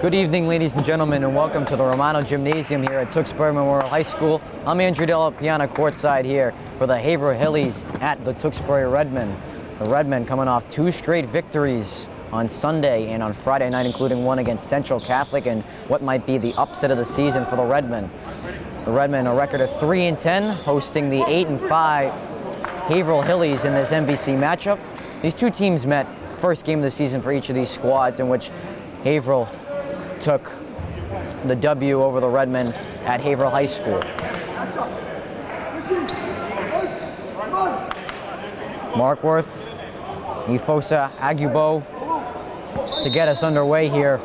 Good evening, ladies and gentlemen, and welcome to the Romano Gymnasium here at Tewksbury Memorial High School. I'm Andrew Della Piana courtside here for the Haverhillies at the Tewksbury Redmen. The Redmen coming off 2 straight victories on Sunday and on Friday night, including one against Central Catholic and what might be the upset of the season for the Redmen. The Redmen a record of 3-10, hosting the 8-5 Haverhill Hillies in this MVC matchup. These two teams met first game of the season for each of these squads, in which Haverhill took the W over the Redmen at Haverhill High School. Markworth, Ifosa Agubo to get us underway here.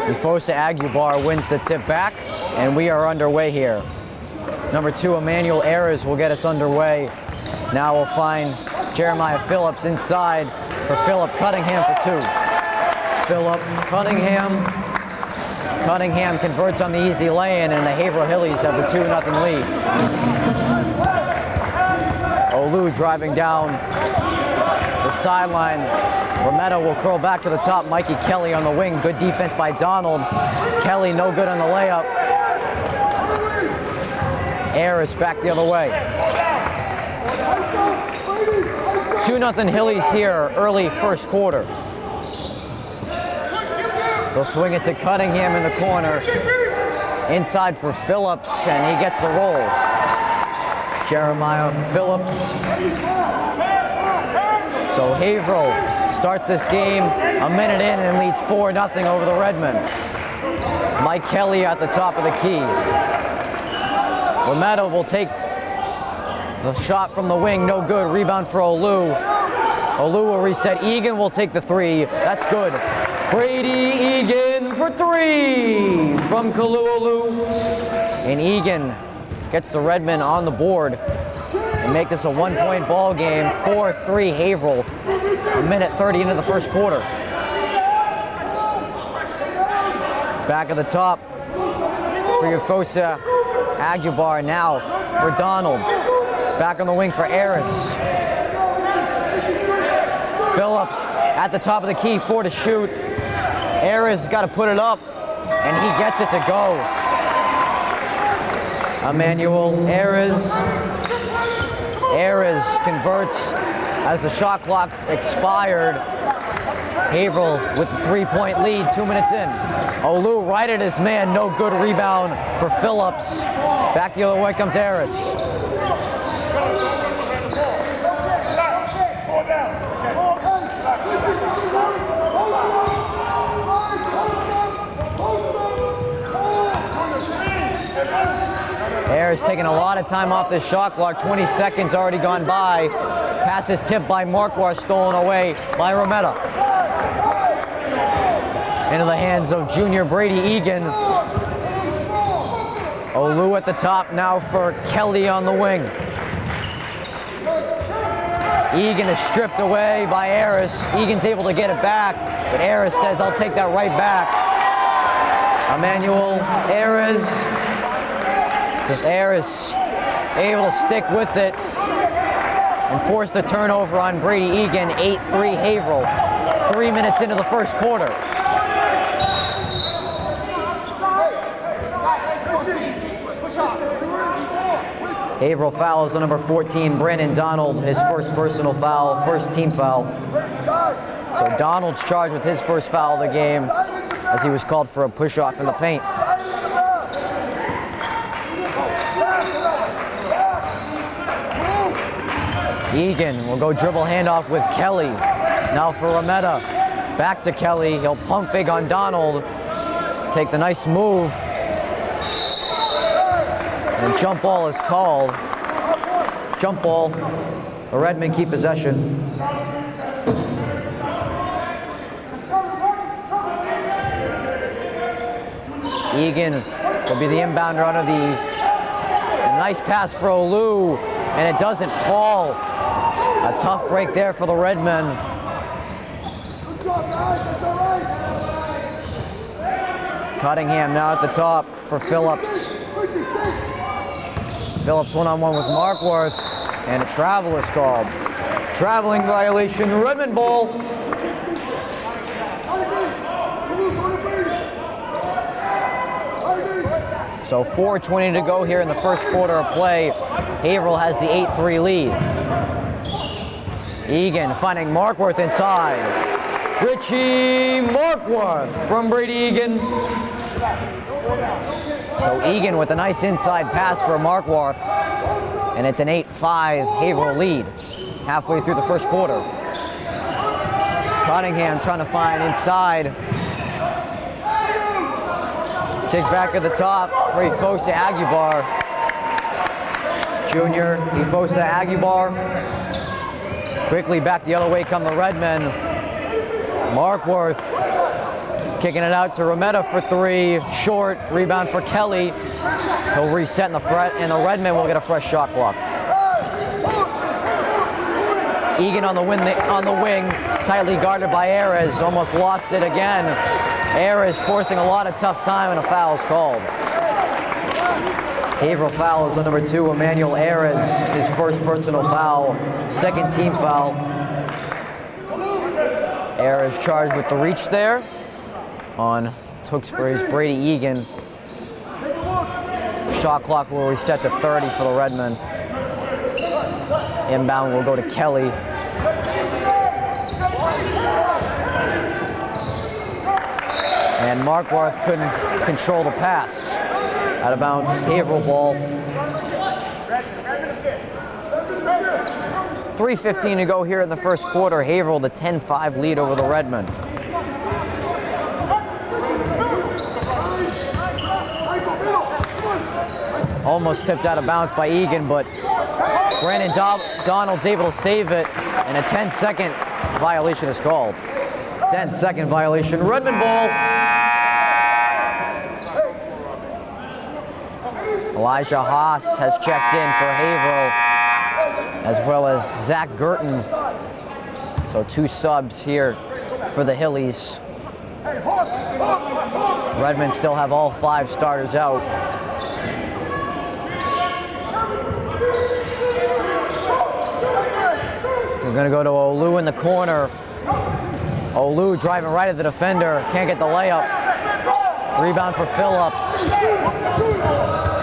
Ifosa Agubar wins the tip back, and we are underway here. Number 2, Emmanuel Ayres will get us underway. Now we'll find Jeremiah Phillips inside for Philip Cunningham for 2. Philip Cunningham. Cunningham converts on the easy lay-in, and the Haverhill Hillies have the 2-0 lead. Olu driving down the sideline. Rometta will curl back to the top. Mikey Kelly on the wing. Good defense by Donald. Kelly no good on the layup. Ayres back the other way. 2-0 Hillies here early first quarter. They'll swing it to Cunningham in the corner. Inside for Phillips, and he gets the roll. Jeremiah Phillips. So Haverhill starts this game a minute in and leads 4-0 over the Redmen. Mike Kelly at the top of the key. Rometta will take the shot from the wing, no good. Rebound for Olu. Olu will reset. Egan will take the 3. That's good. Brady Egan for 3 from Kalu'olu. And Egan gets the Redmen on the board and make this a 1-point ball game. 4-3 Haverhill. A minute 30 into the first quarter. Back at the top for Ifosa Agubar, now for Donald. Back on the wing for Ayres. Phillips at the top of the key, 4 to shoot. Ayres got to put it up, and he gets it to go. Emmanuel Ayres. Ayres converts as the shot clock expired. Haverhill with the 3-point lead, 2 minutes in. Olu right at his man, no good. Rebound for Phillips. Back the other way comes Ayres. Ayres taking a lot of time off this shot clock. 20 seconds already gone by. Pass is tipped by Marquardt, stolen away by Rometta. Into the hands of junior Brady Egan. Olu at the top now for Kelly on the wing. Egan is stripped away by Ayres. Egan's able to get it back, but Ayres says, I'll take that right back. Emmanuel Ayres. Just Ayres able to stick with it and force the turnover on Brady Egan. 8-3 Haverhill. 3 minutes into the first quarter. Haverhill fouls on number 14, Brandon Donald, his first personal foul, first team foul. So Donald's charged with his first foul of the game as he was called for a push-off in the paint. Egan will go dribble handoff with Kelly. Now for Rometta. Back to Kelly. He'll pump fake on Donald. Take the nice move. And jump ball is called. Jump ball. The Redmen keep possession. Egan will be the inbounder under the nice pass for Olu, and it doesn't fall. A tough break there for the Redmen. Cunningham now at the top for Phillips. Phillips one-on-one with Markworth, and a travel is called. Traveling violation, Redmond ball. So 4:20 to go here in the first quarter of play. Haverhill has the 8-3 lead. Egan finding Markworth inside. Richie Markworth from Brady Egan. So Egan with a nice inside pass for Markworth. And it's an 8-5 Haverhill lead halfway through the first quarter. Cottingham trying to find inside. Kick back at the top for Ifosa Aguibar. Junior Ifosa Aguibar. Quickly back the other way come the Redmen. Markworth kicking it out to Rometta for three. Short, rebound for Kelly. He'll reset in the front, and the Redmen will get a fresh shot clock. Egan on the wing, tightly guarded by Ayres. Almost lost it again. Ayres forcing a lot of tough time, and a foul is called. Haverhill foul is on number 2, Emmanuel Ayres, his first personal foul, second team foul. Ayres charged with the reach there on Tewksbury's Brady Egan. Shot clock will reset to 30 for the Redmen. Inbound will go to Kelly. And Markworth couldn't control the pass. Out of bounds, Haverhill ball. 3:15 to go here in the first quarter. Haverhill the 10-5 lead over the Redmen. Almost tipped out of bounds by Egan, but Brandon Donald's able to save it, and a 10-second violation is called. 10-second violation. Redmond ball. Elijah Haas has checked in for Haverhill, as well as Zach Girton. So 2 subs here for the Hillies. Redmond still have all 5 starters out. We're going to go to Olu in the corner. Olu driving right at the defender. Can't get the layup. Rebound for Phillips.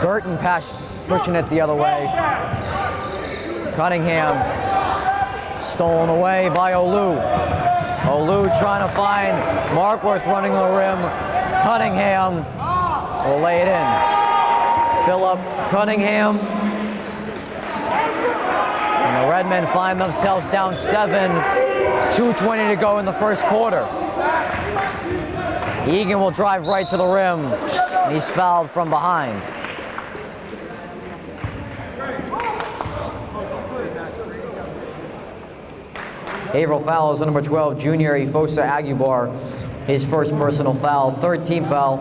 Girton pushing it the other way. Cunningham stolen away by Olu. Olu trying to find Markworth running the rim. Cunningham will lay it in. Phillip Cunningham. And the Redmen find themselves down 7. 2:20 to go in the first quarter. Egan will drive right to the rim, and he's fouled from behind. Haverhill fouls on number 12, junior Ifosa Aguibar, his first personal foul, third team foul.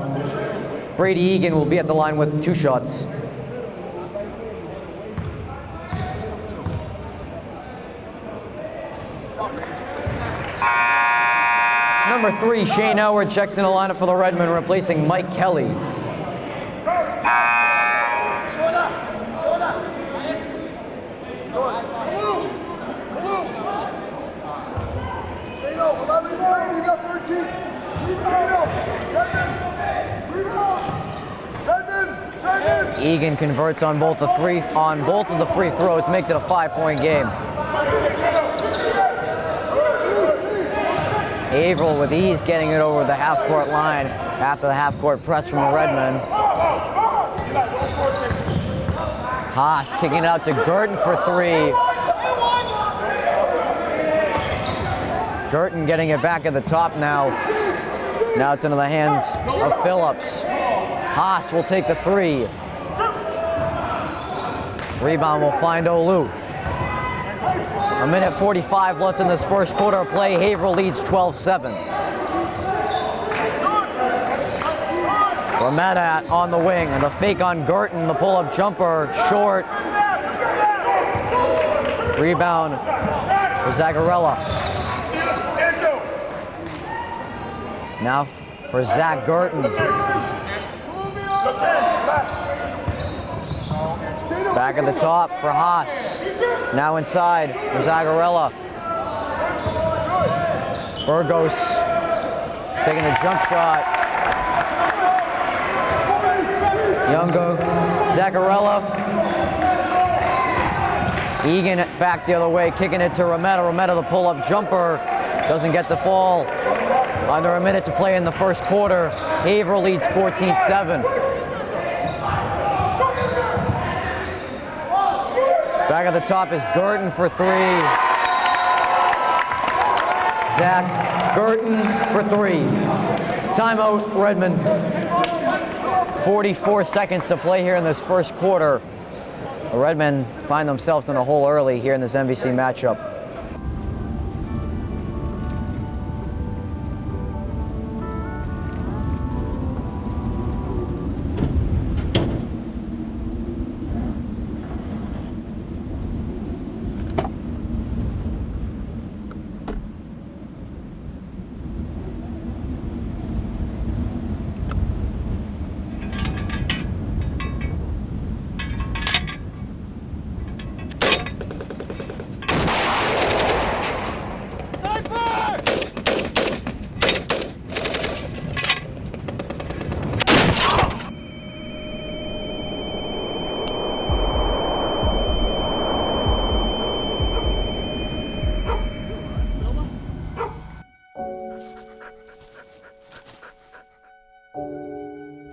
Brady Egan will be at the line with 2 shots. Number 3, Shane Howard checks in the lineup for the Redmen, replacing Mike Kelly. Egan converts on both of the free throws, makes it a 5-point game. Haverhill with ease getting it over the half-court line after the half-court press from the Redmen. Haas kicking it out to Girton for 3. Girton getting it back at the top now. Now it's into the hands of Phillips. Haas will take the 3. Rebound will find Olu. 1:45 left in this first quarter of play. Haverhill leads 12-7. Rometta on the wing, and the fake on Girton, the pull-up jumper, short. Rebound for Zagarella. Now for Zach Girton. Back at the top for Haas. Now inside for Zagarella. Burgos taking a jump shot. Youngo, Zagarella. Egan back the other way, kicking it to Rometta. Rometta, the pull-up jumper, doesn't get the fall. Under a minute to play in the first quarter. Haverhill leads 14-7. Back at the top is Girton for three. Zach Girton for three. Timeout, Redmond. 44 seconds to play here in this first quarter. The Redmen find themselves in a hole early here in this MVC matchup.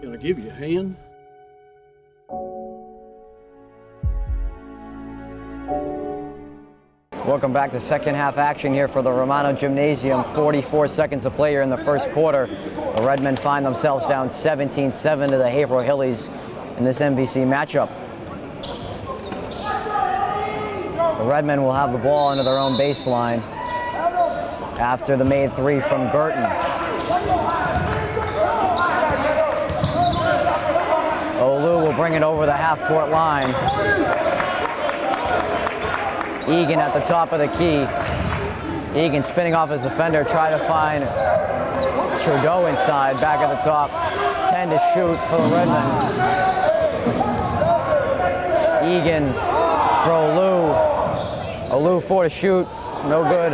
Can I give you a hand? Welcome back to second half action here for the Romano Gymnasium. 44 seconds to play here in the first quarter. The Redmen find themselves down 17-7 to the Haverhill Hillies in this MVC matchup. The Redmen will have the ball into their own baseline after the made three from Girton. Olu will bring it over the half-court line. Egan at the top of the key. Egan spinning off his defender, try to find Trudeau inside, back at the top. 10 to shoot for the Redmen. Egan for Olu. Olu 4 to shoot, no good.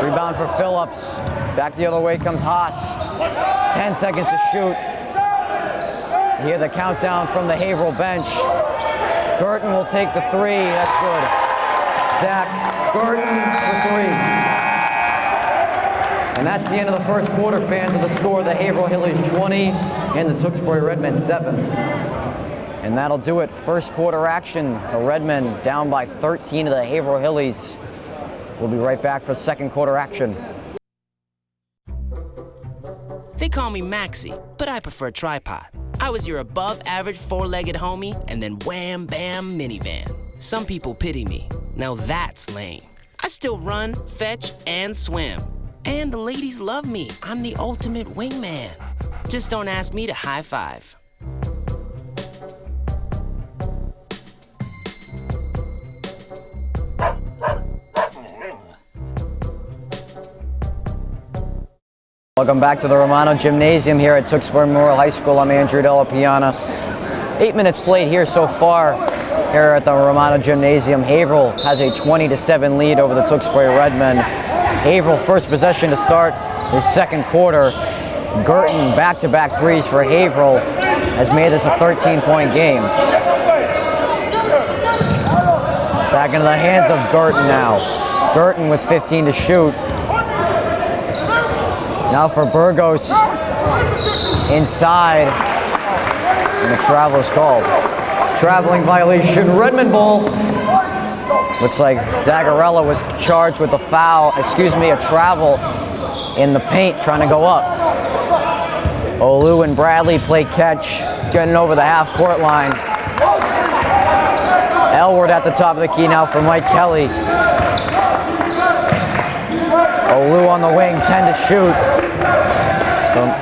Rebound for Phillips. Back the other way comes Haas. 10 seconds to shoot. You hear the countdown from the Haverhill bench. Girton will take the three. That's good. Zach Girton for three. And that's the end of the first quarter, fans. Of the score, the Haverhill Hillies 20 and the Tewksbury Redmen 7. And that'll do it. First quarter action. The Redmen down by 13 to the Haverhill Hillies. We'll be right back for second quarter action. They call me Maxie, but I prefer tripod. I was your above-average four-legged homie, and then wham-bam minivan. Some people pity me. Now that's lame. I still run, fetch, and swim. And the ladies love me. I'm the ultimate wingman. Just don't ask me to high-five. Welcome back to the Romano Gymnasium here at Tewksbury Memorial High School. I'm Andrew Della Piana. 8 minutes played here so far here at the Romano Gymnasium. Haverhill has a 20-7 lead over the Tewksbury Redmen. Haverhill first possession to start his second quarter. Girton back-to-back threes for Haverhill has made this a 13-point game. Back into the hands of Girton now. Girton with 15 to shoot. Now for Burgos inside, and the travel is called. Traveling violation, Redmond ball. Looks like Zagarella was charged with a foul, a travel in the paint trying to go up. Olu and Bradley play catch, getting over the half-court line. Elward at the top of the key now for Mike Kelly. Olu on the wing, 10 to shoot.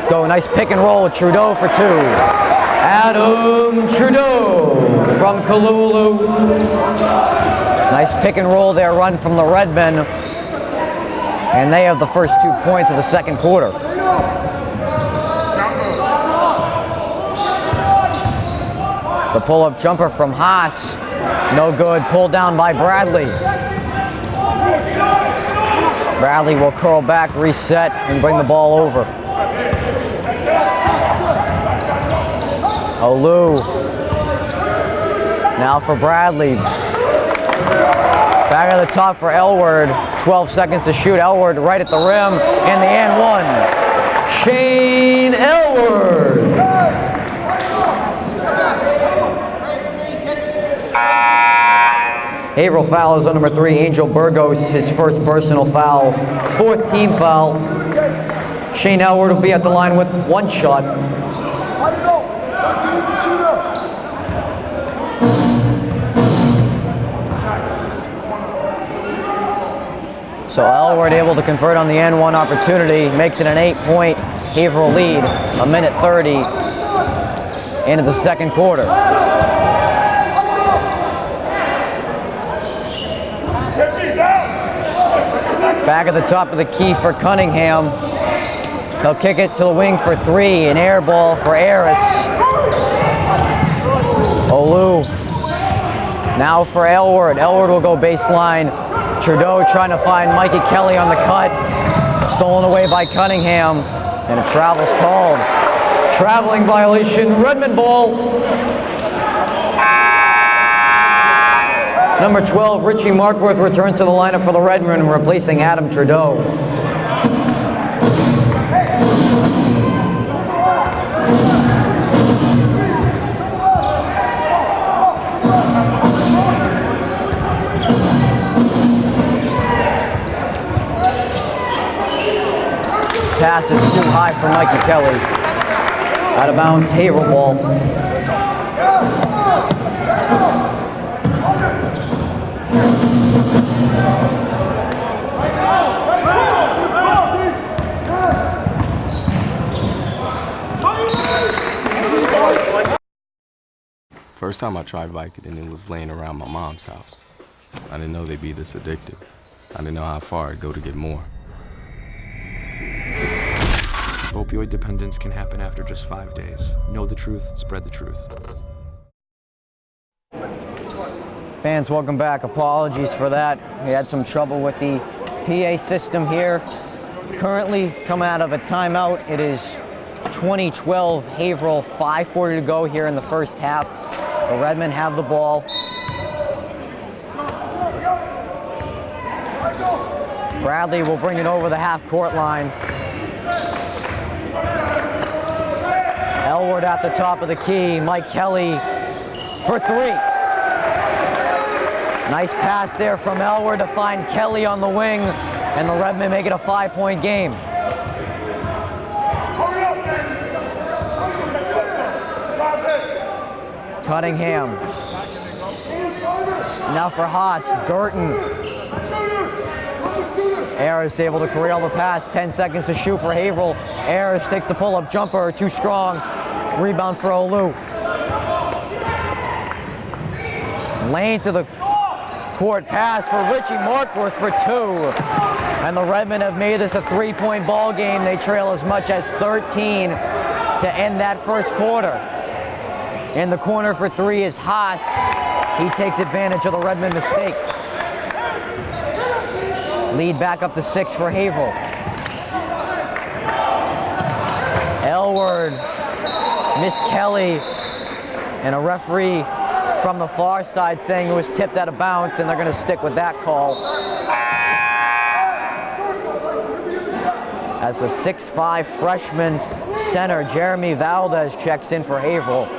Go nice pick and roll with Trudeau for two. Adam Trudeau from Kalulu. Nice pick and roll there, run from the Redmen. And they have the first 2 points of the second quarter. The pull-up jumper from Haas, no good, pulled down by Bradley. Bradley will curl back, reset, and bring the ball over. Olu. Now for Bradley. Back at the top for Elward. 12 seconds to shoot. Elward right at the rim, and the and one. Shane Elward. Haverhill foul is on number 3, Angel Burgos, his first personal foul, 4th team foul. Shane Elward will be at the line with 1 shot. So Elward able to convert on the N1 opportunity, makes it an 8-point Haverhill lead, 1:30 into the second quarter. Back at the top of the key for Cunningham. He'll kick it to the wing for 3, an air ball for Aris. Olu. Now for Elward. Elward will go baseline. Trudeau trying to find Mikey Kelly on the cut. Stolen away by Cunningham. And a travel's called. Traveling violation, Redmond ball. Number 12, Richie Markworth returns to the lineup for the Redmen, replacing Adam Trudeau. Pass is too high for Mikey Kelly. Out of bounds, Haverhill ball. First time I tried Vicodin, it was laying around my mom's house. I didn't know they'd be this addictive. I didn't know how far I'd go to get more. Opioid dependence can happen after just 5 days. Know the truth, spread the truth. Fans, welcome back. Apologies for that. We had some trouble with the PA system here. Currently coming out of a timeout. It is 2012 Haverhill, 5:40 to go here in the first half. The Redmen have the ball. Bradley will bring it over the half-court line. Elward at the top of the key. Mike Kelly for 3. Nice pass there from Elward to find Kelly on the wing, and the Redmen make it a 5-point game. Cunningham. Now for Haas. Girton. Ayers able to corral the pass. 10 seconds to shoot for Haverhill. Ayers takes the pull-up jumper. Too strong. Rebound for Olu. Lane to the court pass for Richie Markworth for 2. And the Redmen have made this a 3-point ball game. They trail as much as 13 to end that first quarter. In the corner for 3 is Haas. He takes advantage of the Redmen mistake. Lead back up to 6 for Haverhill. Elward, Miss Kelly, and a referee from the far side saying it was tipped out of bounds, and they're going to stick with that call. As the 6'5" freshman center, Jeremy Valdez, checks in for Haverhill.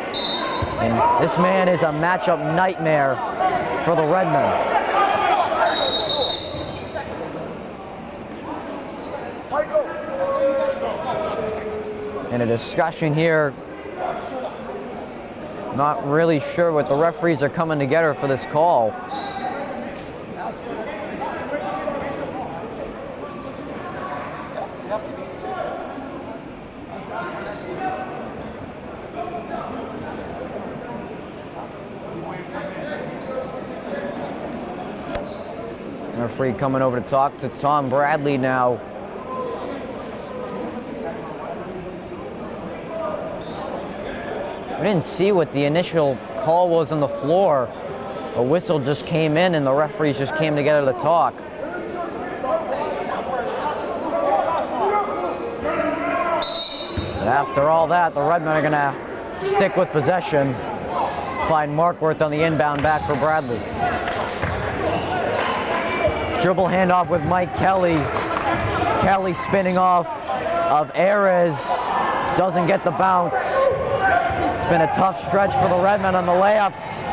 And this man is a matchup nightmare for the Redmen. And a discussion here. Not really sure what the referees are coming together for this call. Referee coming over to talk to Tom Bradley now. We didn't see what the initial call was on the floor. A whistle just came in and the referees just came together to talk. And after all that, the Redmen are gonna stick with possession. Find Markworth on the inbound back for Bradley. Dribble handoff with Mike Kelly. Kelly spinning off of Ares. Doesn't get the bounce. It's been a tough stretch for the Redmen on the layups.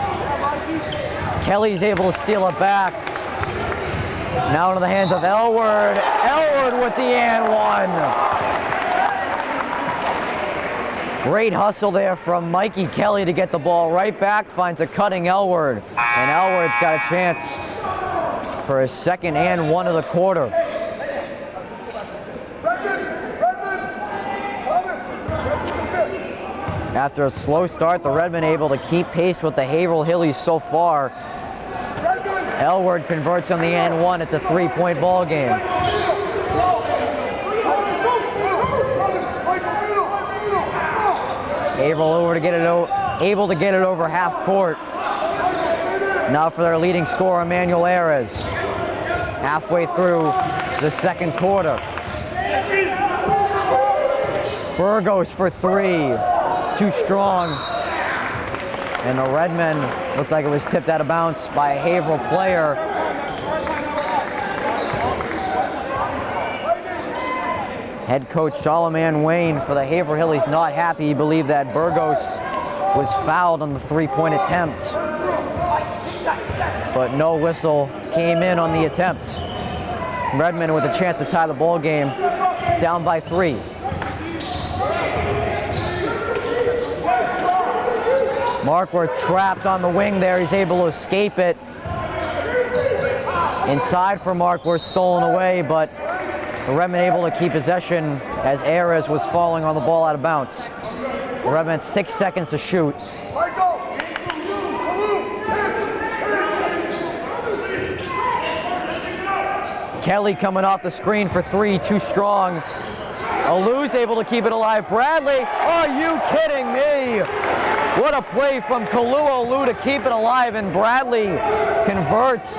Kelly's able to steal it back. Now into the hands of Elward. Elward with the and one. Great hustle there from Mikey Kelly to get the ball right back. Finds a cutting Elward. And Elward's got a chance for his second and one of the quarter. After a slow start, the Redmen able to keep pace with the Haverhill Hillies so far. Elward converts on the and one. It's a three-point ball game. Haverhill able to get it over half court. Now for their leading scorer, Emmanuel Ares. Halfway through the second quarter. Burgos for three. Too strong. And the Redmen looked like it was tipped out of bounds by a Haverhill player. Head coach Solomon Wayne for the Haverhill Hillies not happy. He believed that Burgos was fouled on the three-point attempt. But no whistle came in on the attempt. Redmen with a chance to tie the ball game, down by 3. Markworth trapped on the wing there. He's able to escape it. Inside for Markworth, stolen away, but the Redmen able to keep possession as Ares was falling on the ball out of bounds. The Redmen 6 seconds to shoot. Kelly coming off the screen for 3, too strong. Alu's able to keep it alive. Bradley, are you kidding me? What a play from Kalu Alu to keep it alive, and Bradley converts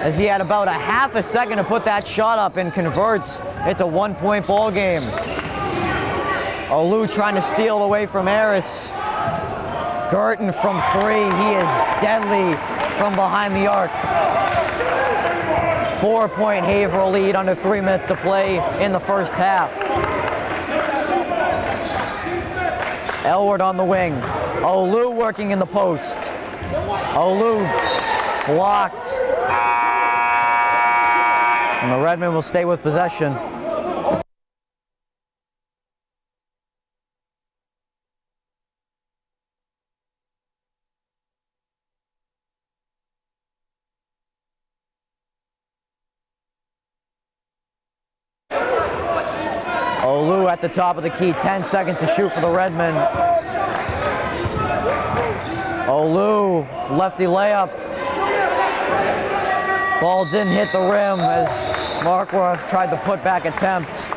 as he had about a half a second to put that shot up and converts. It's a 1-point ball game. Alu trying to steal it away from Aris. Girton from 3, he is deadly from behind the arc. 4-point Haverhill lead under 3 minutes to play in the first half. Elward on the wing. Olu working in the post. Olu blocked. And the Redmen will stay with possession. Olu at the top of the key, 10 seconds to shoot for the Redmen. Olu, lefty layup. Ball didn't hit the rim as Markworth tried the putback attempt.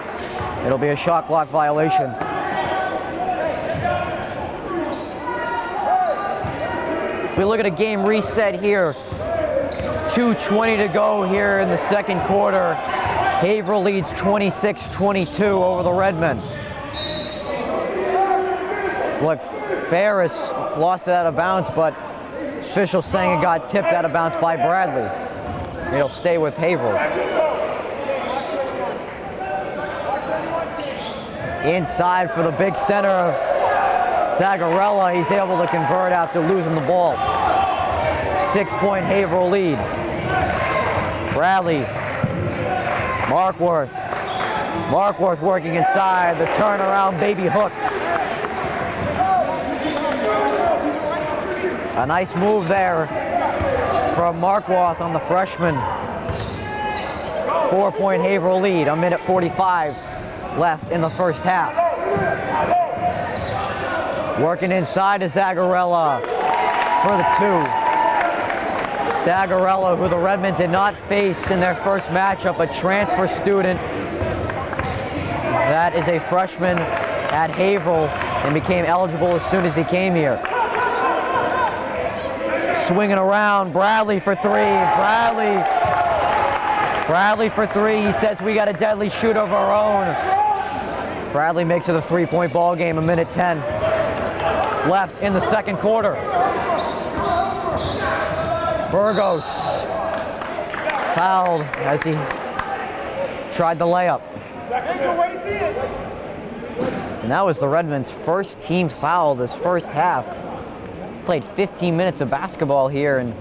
It'll be a shot clock violation. We look at a game reset here. 2:20 to go here in the second quarter. Haverhill leads 26-22 over the Redmen. Look, Ferris lost it out of bounds, but officials saying it got tipped out of bounds by Bradley. It'll stay with Haverhill. Inside for the big center of Zagarella. He's able to convert after losing the ball. 6-point Haverhill lead. Bradley. Markworth working inside, the turnaround baby hook. A nice move there from Markworth on the freshman. 4-point Haverhill lead, a minute 45 left in the first half. Working inside to Zagarella for the 2. Zagarella, who the Redmen did not face in their first matchup, a transfer student. That is a freshman at Haverhill and became eligible as soon as he came here. Swinging around, Bradley for three. Bradley for three. He says we got a deadly shoot of our own. Bradley makes it a 3-point ball game, 1:10 left in the second quarter. Burgos fouled as he tried the layup. And that was the Redmen's first team foul this first half. Played 15 minutes of basketball here, and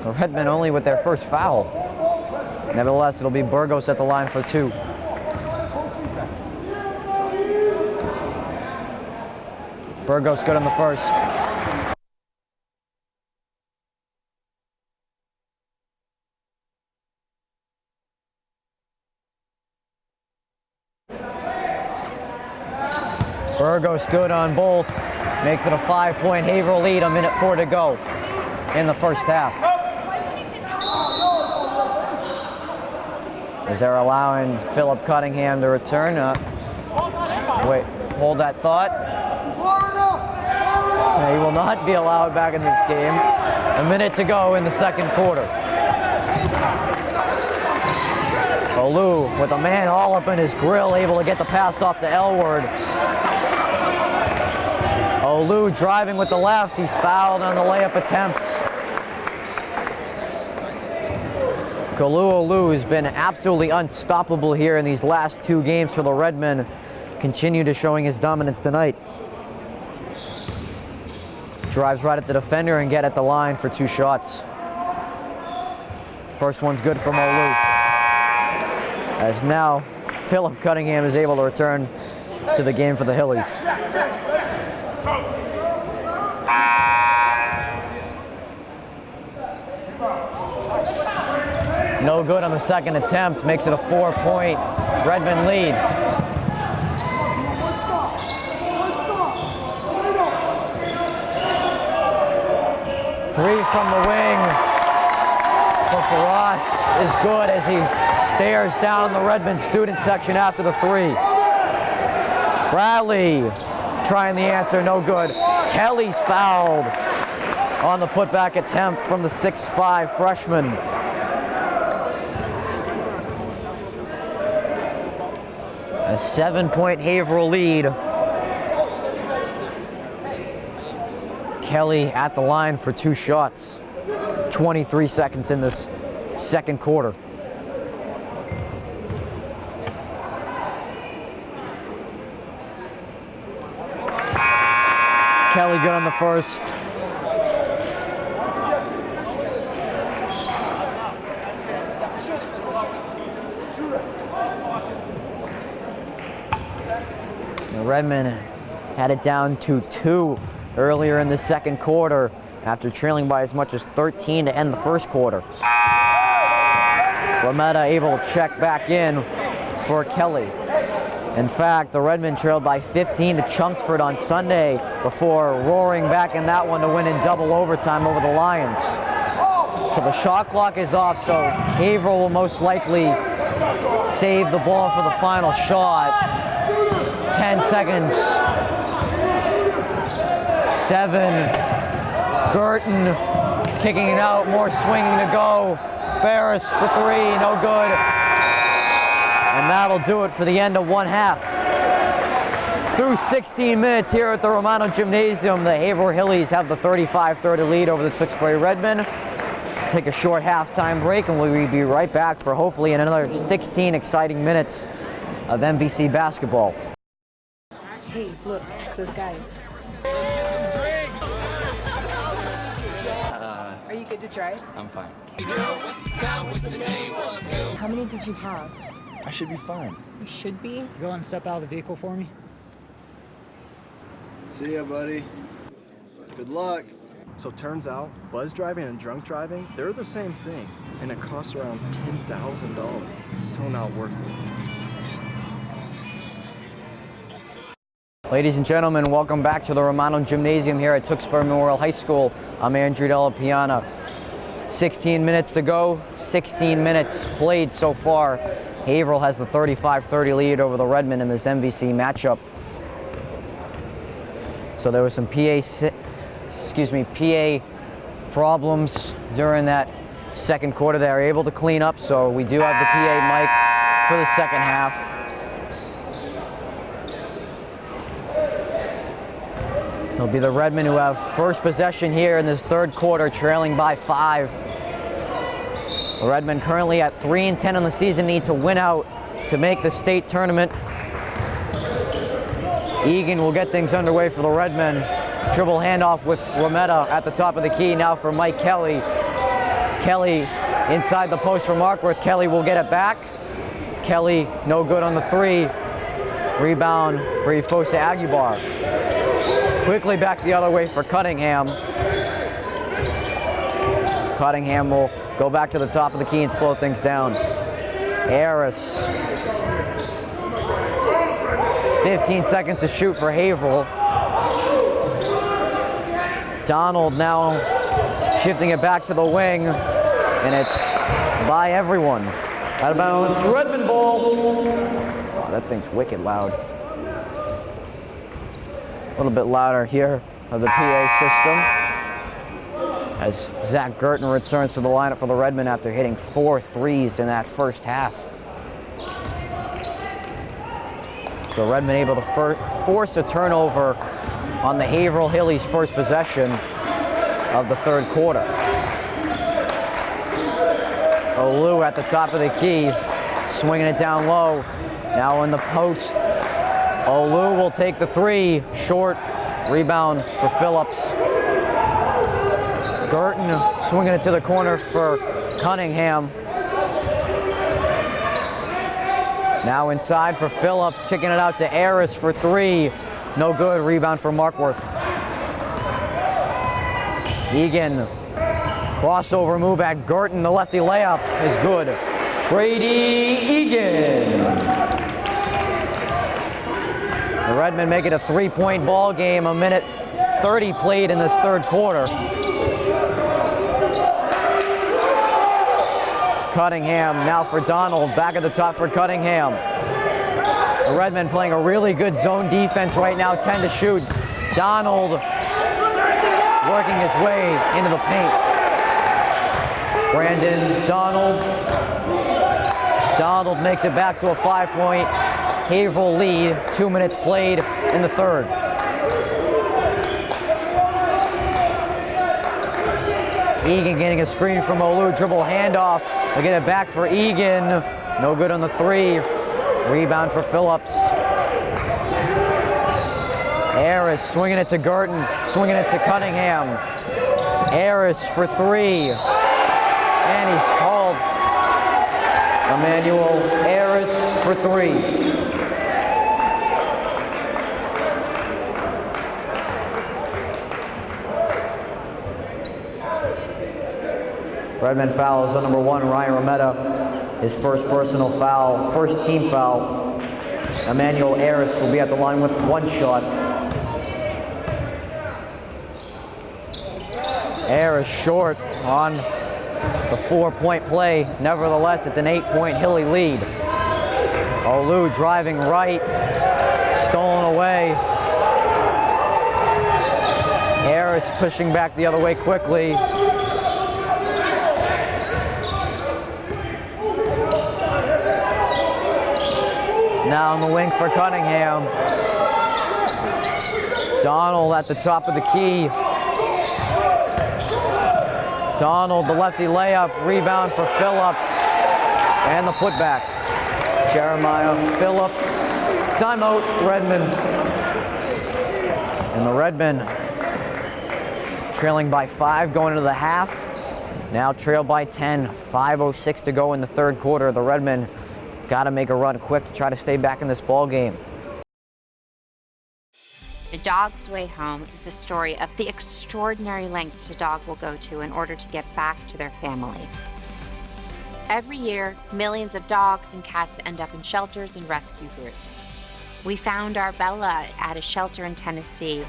the Redmen only with their first foul. Nevertheless, it'll be Burgos at the line for two. Burgos good on the first. Burgos good on both. Makes it a 5-point Haverhill lead, 1:04 to go in the first half. As they're allowing Philip Cunningham to return. Wait, hold that thought. He will not be allowed back in this game. 1 minute to go in the second quarter. Olu with a man all up in his grill, able to get the pass off to Elward. Olu driving with the left. He's fouled on the layup attempts. Olu has been absolutely unstoppable here in these last two games for the Redmen. Continue to showing his dominance tonight. Drives right at the defender and get at the line for two shots. First one's good from Olu. As now Philip Cunningham is able to return to the game for the Hillies. No good on the second attempt, makes it a 4-point Redmen lead. Three from the wing for Faraz is good as he stares down the Redmen student section after the three. Bradley trying the answer, no good. Kelly's fouled on the putback attempt from the 6'5" freshman. A 7-point Haverhill lead. Kelly at the line for two shots. 23 seconds in this second quarter. Kelly good on the first. The Redmen had it down to 2 earlier in the second quarter after trailing by as much as 13 to end the first quarter. Lametta able to check back in for Kelly. In fact, the Redmen trailed by 15 to Chelmsford on Sunday before roaring back in that one to win in double overtime over the Lions. So the shot clock is off, so Haverhill will most likely save the ball for the final shot. 10 seconds. 7. Girton kicking it out, more swinging to go. Ferris for 3, no good. And that'll do it for the end of one half. Through 16 minutes here at the Romano Gymnasium, the Haverhill Hillies have the 35-30 lead over the Tewksbury Redmen. Take a short halftime break and we'll be right back for hopefully another 16 exciting minutes of MVC basketball. Hey, look, it's those guys. Are you good to drive? I'm fine. How many did you have? I should be fine. You should be. Go and step out of the vehicle for me. See ya, buddy. Good luck. So turns out, buzz driving and drunk driving, they're the same thing, and it costs around $10,000. So not worth it. Ladies and gentlemen, welcome back to the Romano Gymnasium here at Tewksbury Memorial High School. I'm Andrew Della Piana. 16 minutes to go, 16 minutes played so far. Haverhill has the 35-30 lead over the Redmen in this MVC matchup. So there was some PA problems during that second quarter. They were able to clean up, so we do have the PA mic for the second half. It'll be the Redmen who have first possession here in this third quarter, trailing by 5. The Redmen currently at 3-10 in the season, need to win out to make the state tournament. Egan will get things underway for the Redmen. Dribble handoff with Rometta at the top of the key now for Mike Kelly. Kelly inside the post for Markworth. Kelly will get it back. Kelly no good on the 3. Rebound for Ifosa Aguibar. Quickly back the other way for Cunningham. Cunningham will go back to the top of the key and slow things down. Harris. 15 seconds to shoot for Haverhill. Donald now shifting it back to the wing, and it's by everyone. Out of bounds, Redmond ball. Oh, that thing's wicked loud. A little bit louder here of the PA system as Zach Girton returns to the lineup for the Redmen after hitting 4 threes in that first half. So Redmen able to force a turnover on the Haverhill Hillies' first possession of the third quarter. Olu at the top of the key, swinging it down low. Now in the post, Olu will take the 3, short, rebound for Phillips. Girton swinging it to the corner for Cunningham. Now inside for Phillips, kicking it out to Harris for 3. No good, rebound for Markworth. Egan, crossover move at Girton, the lefty layup is good. Brady Egan. The Redmen make it a 3-point ball game, a minute 30 played in this third quarter. Cunningham now for Donald, back at the top for Cunningham. The Redmen playing a really good zone defense right now, 10 to shoot. Donald working his way into the paint. Brandon Donald. Donald makes it back to a 5-point Haverhill lead, 2 minutes played in the third. Egan getting a screen from Olu, dribble handoff. They get it back for Egan. No good on the 3. Rebound for Phillips. Harris swinging it to Girton, swinging it to Cunningham. Harris for 3. And he's called. Emmanuel Harris for 3. Redmen fouls on number 1, Ryan Rometta. His first personal foul, first team foul. Emmanuel Harris will be at the line with 1 shot. Harris short on the 4-point play. Nevertheless, it's an 8-point Hilly lead. Olu driving right, stolen away. Harris pushing back the other way quickly. Now on the wing for Cunningham. Donald at the top of the key. Donald, the lefty layup, rebound for Phillips, and the putback. Jeremiah Phillips, timeout, Redmen. And the Redmen trailing by 5 going into the half. Now trail by 10, 5:06 to go in the third quarter. The Redmen got to make a run quick to try to stay back in this ball game. A Dog's Way Home is the story of the extraordinary lengths a dog will go to in order to get back to their family. Every year, millions of dogs and cats end up in shelters and rescue groups. We found our Bella at a shelter in Tennessee.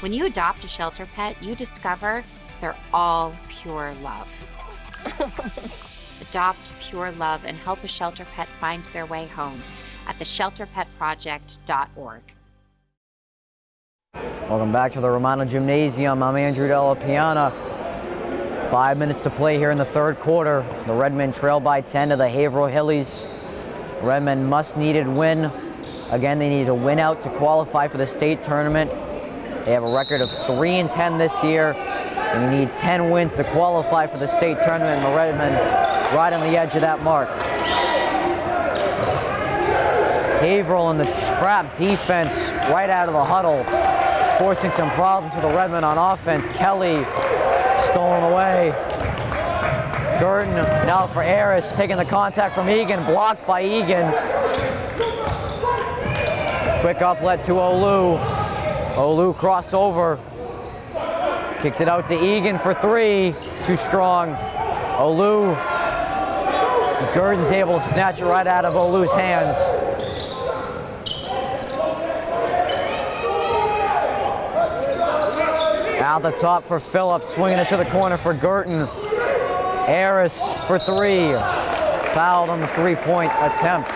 When you adopt a shelter pet, you discover they're all pure love. Adopt pure love and help a shelter pet find their way home at theshelterpetproject.org. Welcome back to the Romano Gymnasium. I'm Andrew Della Piana. 5 minutes to play here in the third quarter. The Redmen trail by 10 to the Haverhill Hillies. Redmen must-needed win. Again, they need to win out to qualify for the state tournament. They have a record of 3-10 this year, and you need 10 wins to qualify for the state tournament. And the Redmen right on the edge of that mark. Haverhill in the trap defense right out of the huddle, forcing some problems for the Redmen on offense. Kelly stolen away. Gurton now for Harris, taking the contact from Egan, blocked by Egan. Quick uplet to Olu. Olu crossover. Kicks it out to Egan for three. Too strong. Olu. Gurton's able to snatch it right out of Olu's hands. Out the top for Phillips, swinging it to the corner for Gurton. Harris for three. Fouled on the three-point attempt.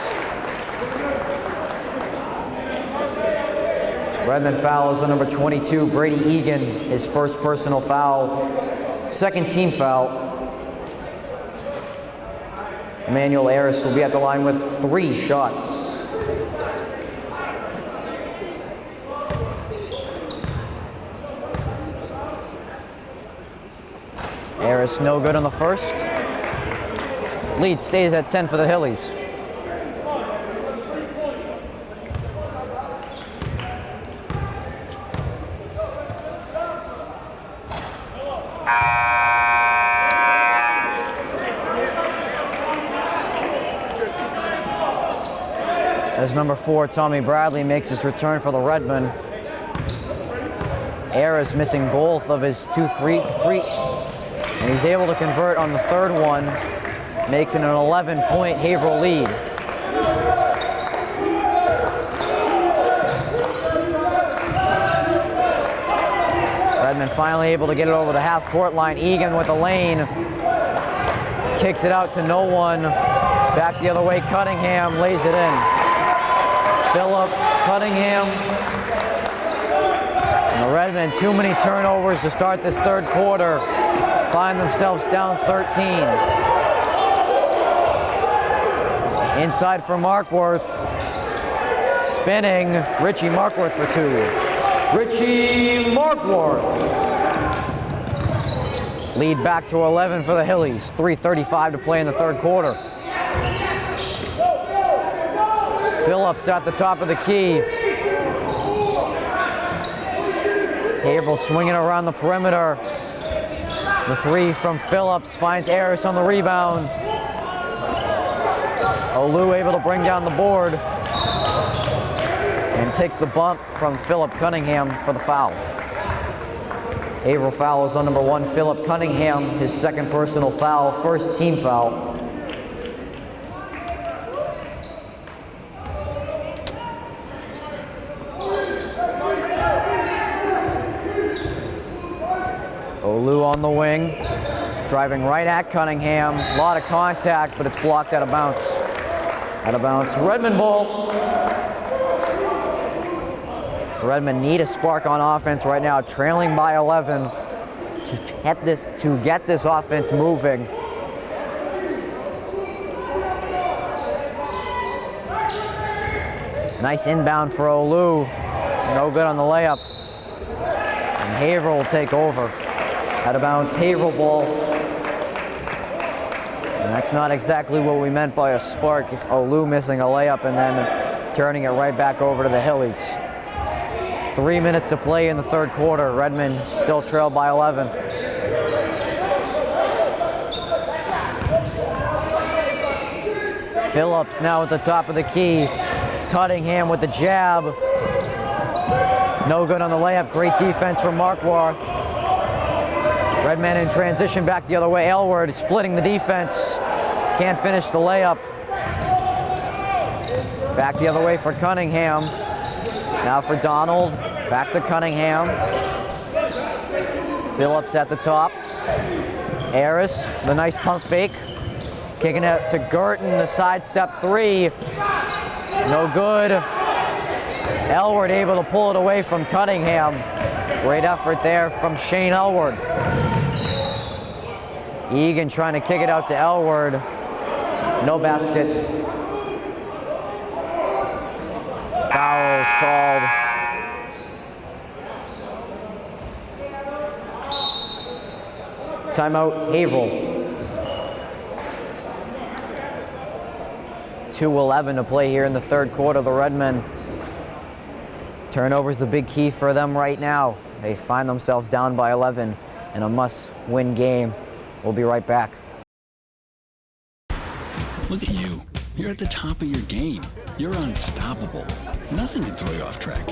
Redmen fouls on number 22, Brady Egan, his first personal foul, second team foul. Emmanuel Harris will be at the line with 3 shots. Harris no good on the first. Lead stays at 10 for the Hillies. As number 4, Tommy Bradley makes his return for the Redmen. Harris missing both of his 2 free, and he's able to convert on the third one, makes it an 11-point Haverhill lead. Redmen finally able to get it over the half-court line. Egan with a lane, kicks it out to no one. Back the other way, Cunningham lays it in. Phillip, Cunningham. And the Redmen, too many turnovers to start this third quarter. Find themselves down 13. Inside for Markworth. Spinning, Richie Markworth for 2. Richie Markworth. Lead back to 11 for the Hillies. 3:35 to play in the third quarter. Phillips at the top of the key. Haverhill swinging around the perimeter. The 3 from Phillips finds Harris on the rebound. Olu able to bring down the board and takes the bump from Philip Cunningham for the foul. Haverhill fouls on number 1, Philip Cunningham, his second personal foul, first team foul. Olu on the wing, driving right at Cunningham. A lot of contact, but it's blocked out of bounds. Out of bounds. Redmen ball. Redmen need a spark on offense right now, trailing by 11 to get this offense moving. Nice inbound for Olu. No good on the layup. And Haverhill will take over. Out of bounds, Haverhill ball. And that's not exactly what we meant by a spark. Olu missing a layup and then turning it right back over to the Hillies. 3 minutes to play in the third quarter. Redmen still trail by 11. Phillips now at the top of the key. Cunningham with the jab. No good on the layup. Great defense from Markworth. Redmen in transition back the other way. Elward splitting the defense. Can't finish the layup. Back the other way for Cunningham. Now for Donald. Back to Cunningham. Phillips at the top. Harris, the nice pump fake. Kicking it to Gurton, the sidestep 3. No good. Elward able to pull it away from Cunningham. Great effort there from Shane Elward. Egan trying to kick it out to Elward. No basket. Foul is called. Timeout, Haverhill. 2:11 to play here in the third quarter. The Redmen. Turnover's the big key for them right now. They find themselves down by 11 in a must-win game. We'll be right back. Look at you. You're at the top of your game. You're unstoppable. Nothing can throw you off track.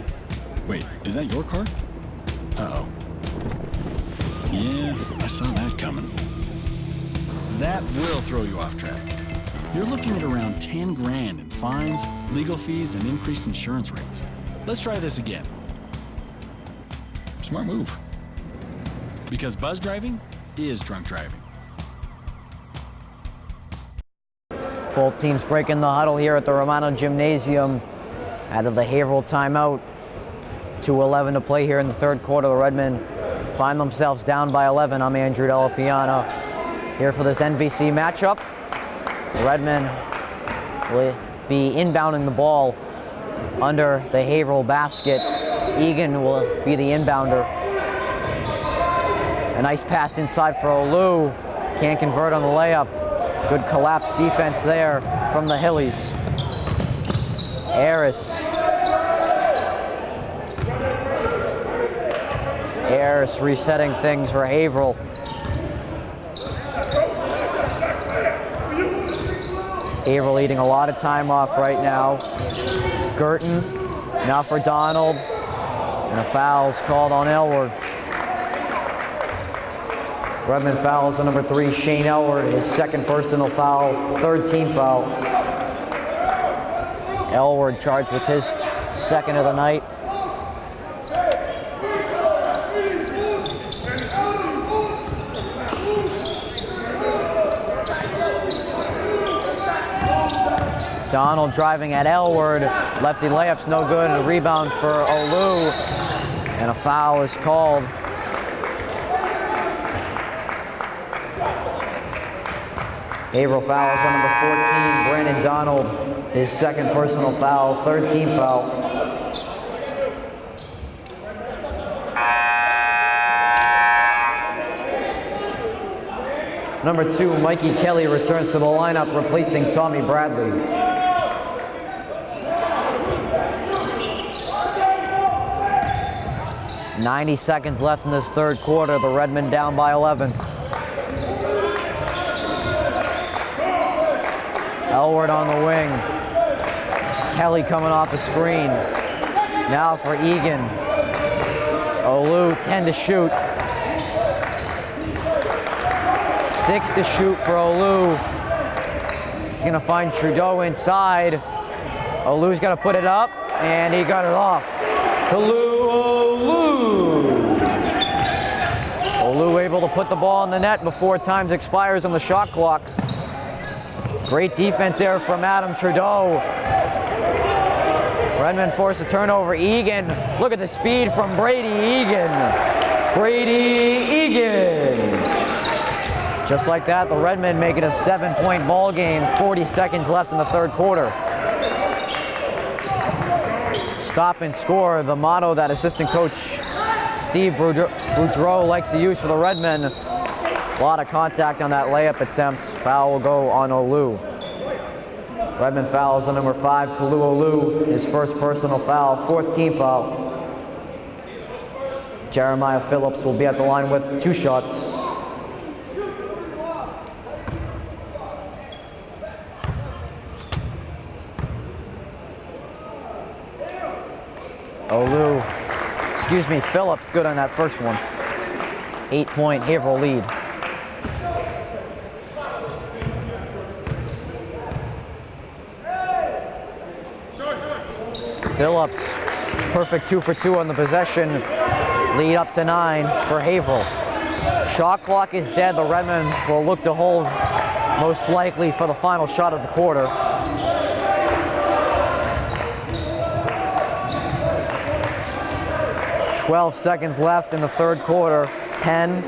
Wait, is that your car? Uh-oh. Yeah, I saw that coming. That will throw you off track. You're looking at around 10 grand in fines, legal fees, and increased insurance rates. Let's try this again. Smart move. Because buzz driving is drunk driving. Both teams breaking the huddle here at the Romano Gymnasium out of the Haverhill timeout. 2:11 to play here in the third quarter. The Redmen find themselves down by 11. I'm Andrew Della Piana here for this NVC matchup. The Redmen will be inbounding the ball under the Haverhill basket. Egan will be the inbounder. A nice pass inside for Olu. Can't convert on the layup. Good collapse defense there from the Hillies. Harris resetting things for Haverhill. Haverhill eating a lot of time off right now. Girton now for Donald. And a foul's called on Elward. Redmond fouls on number 3, Shane Elward, his second personal foul, third team foul. Elward charged with his second of the night. Donald driving at Elward. Lefty layup's no good. And a rebound for Olu. And a foul is called. Haverhill fouls on number 14, Brandon Donald. His second personal foul, third team foul. Number 2, Mikey Kelly returns to the lineup, replacing Tommy Bradley. .90 seconds left in this third quarter. The Redmen down by 11. Elward on the wing. Kelly coming off the screen. Now for Egan. Olu, 10 to shoot. 6 to shoot for Olu. He's gonna find Trudeau inside. Olu's gonna put it up, and he got it off. Olu able to put the ball in the net before time expires on the shot clock. Great defense there from Adam Trudeau. Redmond forced a turnover. Egan, look at the speed from Brady Egan. Just like that, the Redmen make it a 7-point ball game. 40 seconds left in the third quarter. Stop and score, the motto that assistant coach Steve Boudreau likes to use for the Redmen. A lot of contact on that layup attempt. Foul will go on Olu. Redmond fouls on number 5, Kalu Olu, his first personal foul, fourth team foul. Jeremiah Phillips will be at the line with 2 shots. Phillips good on that first one. 8-point Haverhill lead. Phillips, perfect 2 for 2 on the possession. Lead up to 9 for Haverhill. Shot clock is dead. The Redmen will look to hold most likely for the final shot of the quarter. .12 seconds left in the third quarter. 10,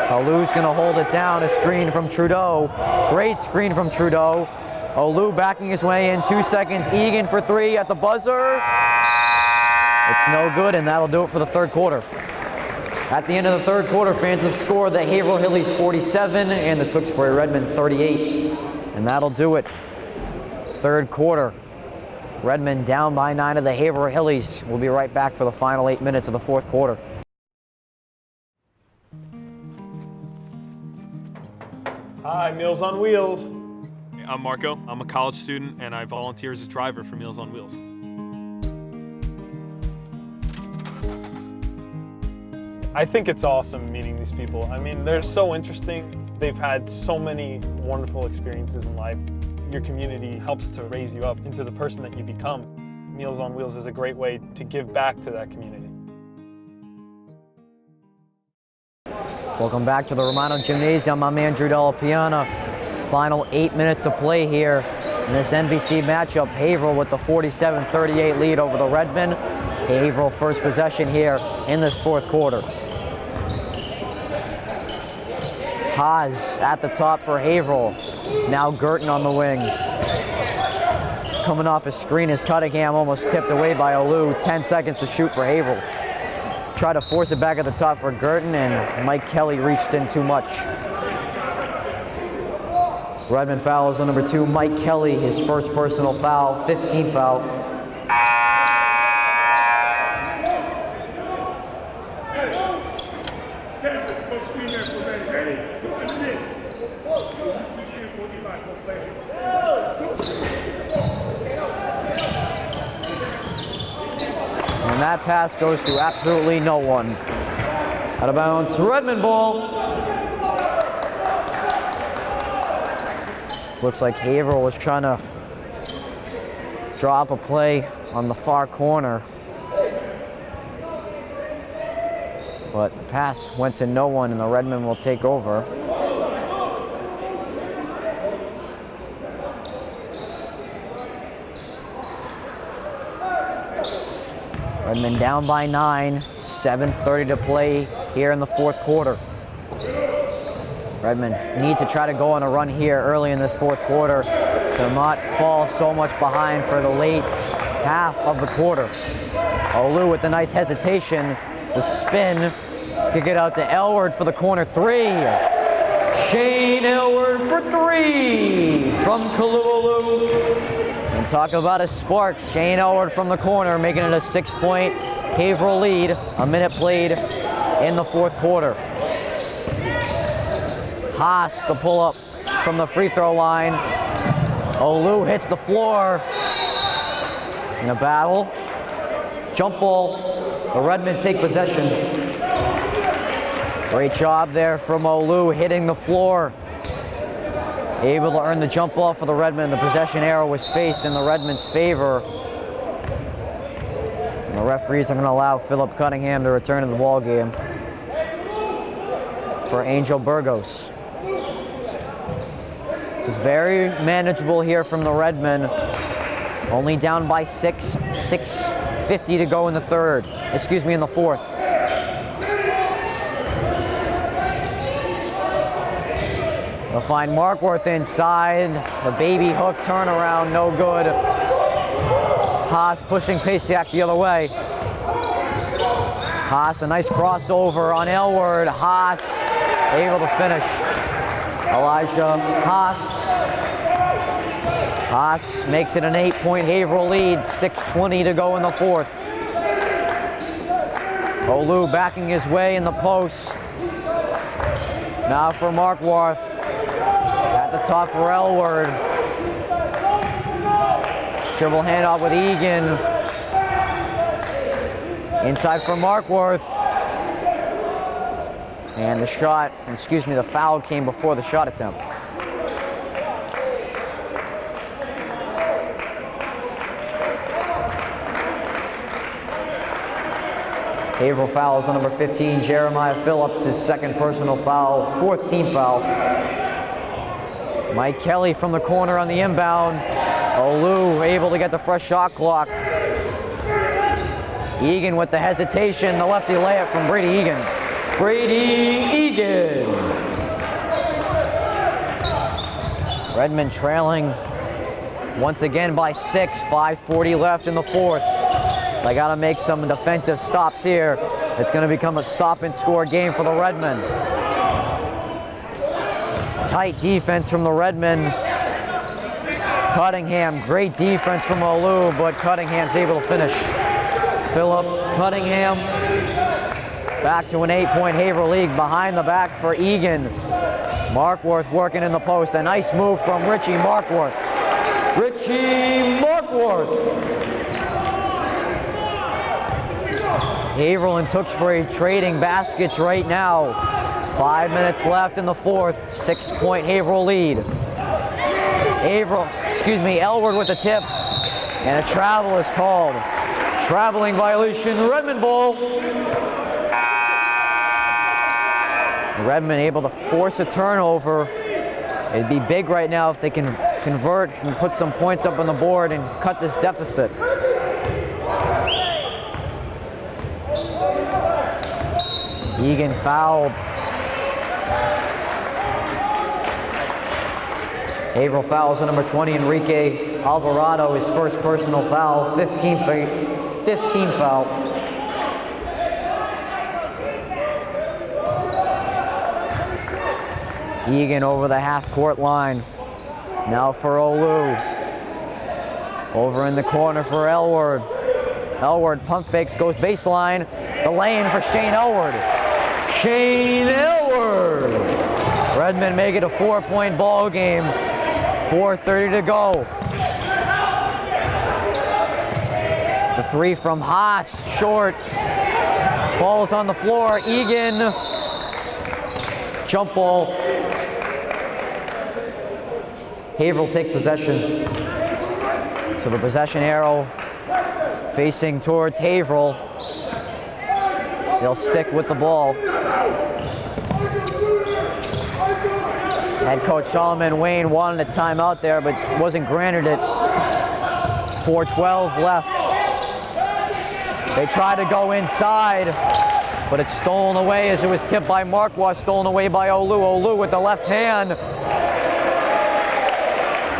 Olu's going to hold it down. A screen from Trudeau. Great screen from Trudeau. Olu backing his way in. 2 seconds. Egan for three at the buzzer. It's no good, and that'll do it for the third quarter. At the end of the third quarter, fans, the score, the Haverhill Hillies 47 and the Tewksbury Redmen 38. And that'll do it. Third quarter. Redmen down by 9 of the Haverhill Hillies. We'll be right back for the final 8 minutes of the fourth quarter. Hi, Meals on Wheels. I'm Marco. I'm a college student and I volunteer as a driver for Meals on Wheels. I think it's awesome meeting these people. I mean, they're so interesting. They've had so many wonderful experiences in life. Your community helps to raise you up into the person that you become. Meals on Wheels is a great way to give back to that community. Welcome back to the Romano Gymnasium. I'm Andrew Della Piana. Final 8 minutes of play here in this NBC matchup. Haverhill with the 47-38 lead over the Redmen. Haverhill first possession here in this fourth quarter. Haas at the top for Haverhill. Now Girton on the wing. Coming off his screen is Cunningham, almost tipped away by Olu. 10 seconds to shoot for Haverhill. Try to force it back at the top for Girton, and Mike Kelly reached in too much. Redmen fouls on number 2, Mike Kelly, his first personal foul, 15th foul. And that pass goes to absolutely no one. Out of bounds, Redmen ball. Looks like Haverhill was trying to draw up a play on the far corner. But the pass went to no one, and the Redmen will take over. Redmen down by 9, 7:30 to play here in the fourth quarter. Redmen need to try to go on a run here early in this fourth quarter to not fall so much behind for the late half of the quarter. Olu with the nice hesitation, the spin, kick it out to Elward for the corner three. Shane Elward for three from Kalulu. And talk about a spark. Shane Elward from the corner, making it a 6-point Haverhill lead. A minute played in the fourth quarter. Haas, the pull-up from the free throw line. Olu hits the floor in a battle. Jump ball. The Redmen take possession. Great job there from Olu hitting the floor. Able to earn the jump ball for the Redmen. The possession arrow was faced in the Redmen's favor. And the referees are going to allow Philip Cunningham to return to the ball game for Angel Burgos. This is very manageable here from the Redmen. Only down by 6, 6:50 to go in the in the fourth. They'll find Markworth inside. The baby hook turnaround, no good. Haas pushing Pasiak the other way. Haas, a nice crossover on Elward. Haas able to finish. Elijah Haas. Haas makes it an 8-point Haverhill lead. 6:20 to go in the fourth. Olu backing his way in the post. Now for Markworth. At the top for Elward. Dribble handoff with Egan. Inside for Markworth. And the the foul came before the shot attempt. Haverhill fouls on number 15, Jeremiah Phillips, his second personal foul, 4th team foul. Mike Kelly from the corner on the inbound. Olu able to get the fresh shot clock. Egan with the hesitation, the lefty layup from Brady Egan. Brady Egan. Redmond trailing once again by 6, 5:40 left in the fourth. They gotta make some defensive stops here. It's gonna become a stop and score game for the Redmen. Tight defense from the Redmen. Cunningham, great defense from Olu, but Cunningham's able to finish. Phillip Cunningham back to an 8-point Haverhill lead. Behind the back for Egan. Markworth working in the post. A nice move from Richie Markworth. Richie Markworth. Haverhill and Tewksbury trading baskets right now. 5 minutes left in the fourth. 6-point Haverhill lead. Elward with the tip. And a travel is called. Traveling violation, Redmond ball. Redmond able to force a turnover. It'd be big right now if they can convert and put some points up on the board and cut this deficit. Egan fouled. Haverhill fouls on number 20, Enrique Alvarado, his first personal foul, 15 foul. Egan over the half-court line. Now for Olu. Over in the corner for Elward. Elward pump fakes, goes baseline. The lane for Shane Elward. Shane Elward! Redmond make it a 4-point ball game. 4:30 to go. The three from Haas, short. Ball's on the floor. Egan. Jump ball. Haverhill takes possession. So the possession arrow facing towards Haverhill. They'll stick with the ball. Head coach Solomon Wayne wanted a timeout there, but wasn't granted it. 4:12 left. They try to go inside, but it's stolen away as it was tipped by Marquardt, stolen away by Olu. Olu with the left hand.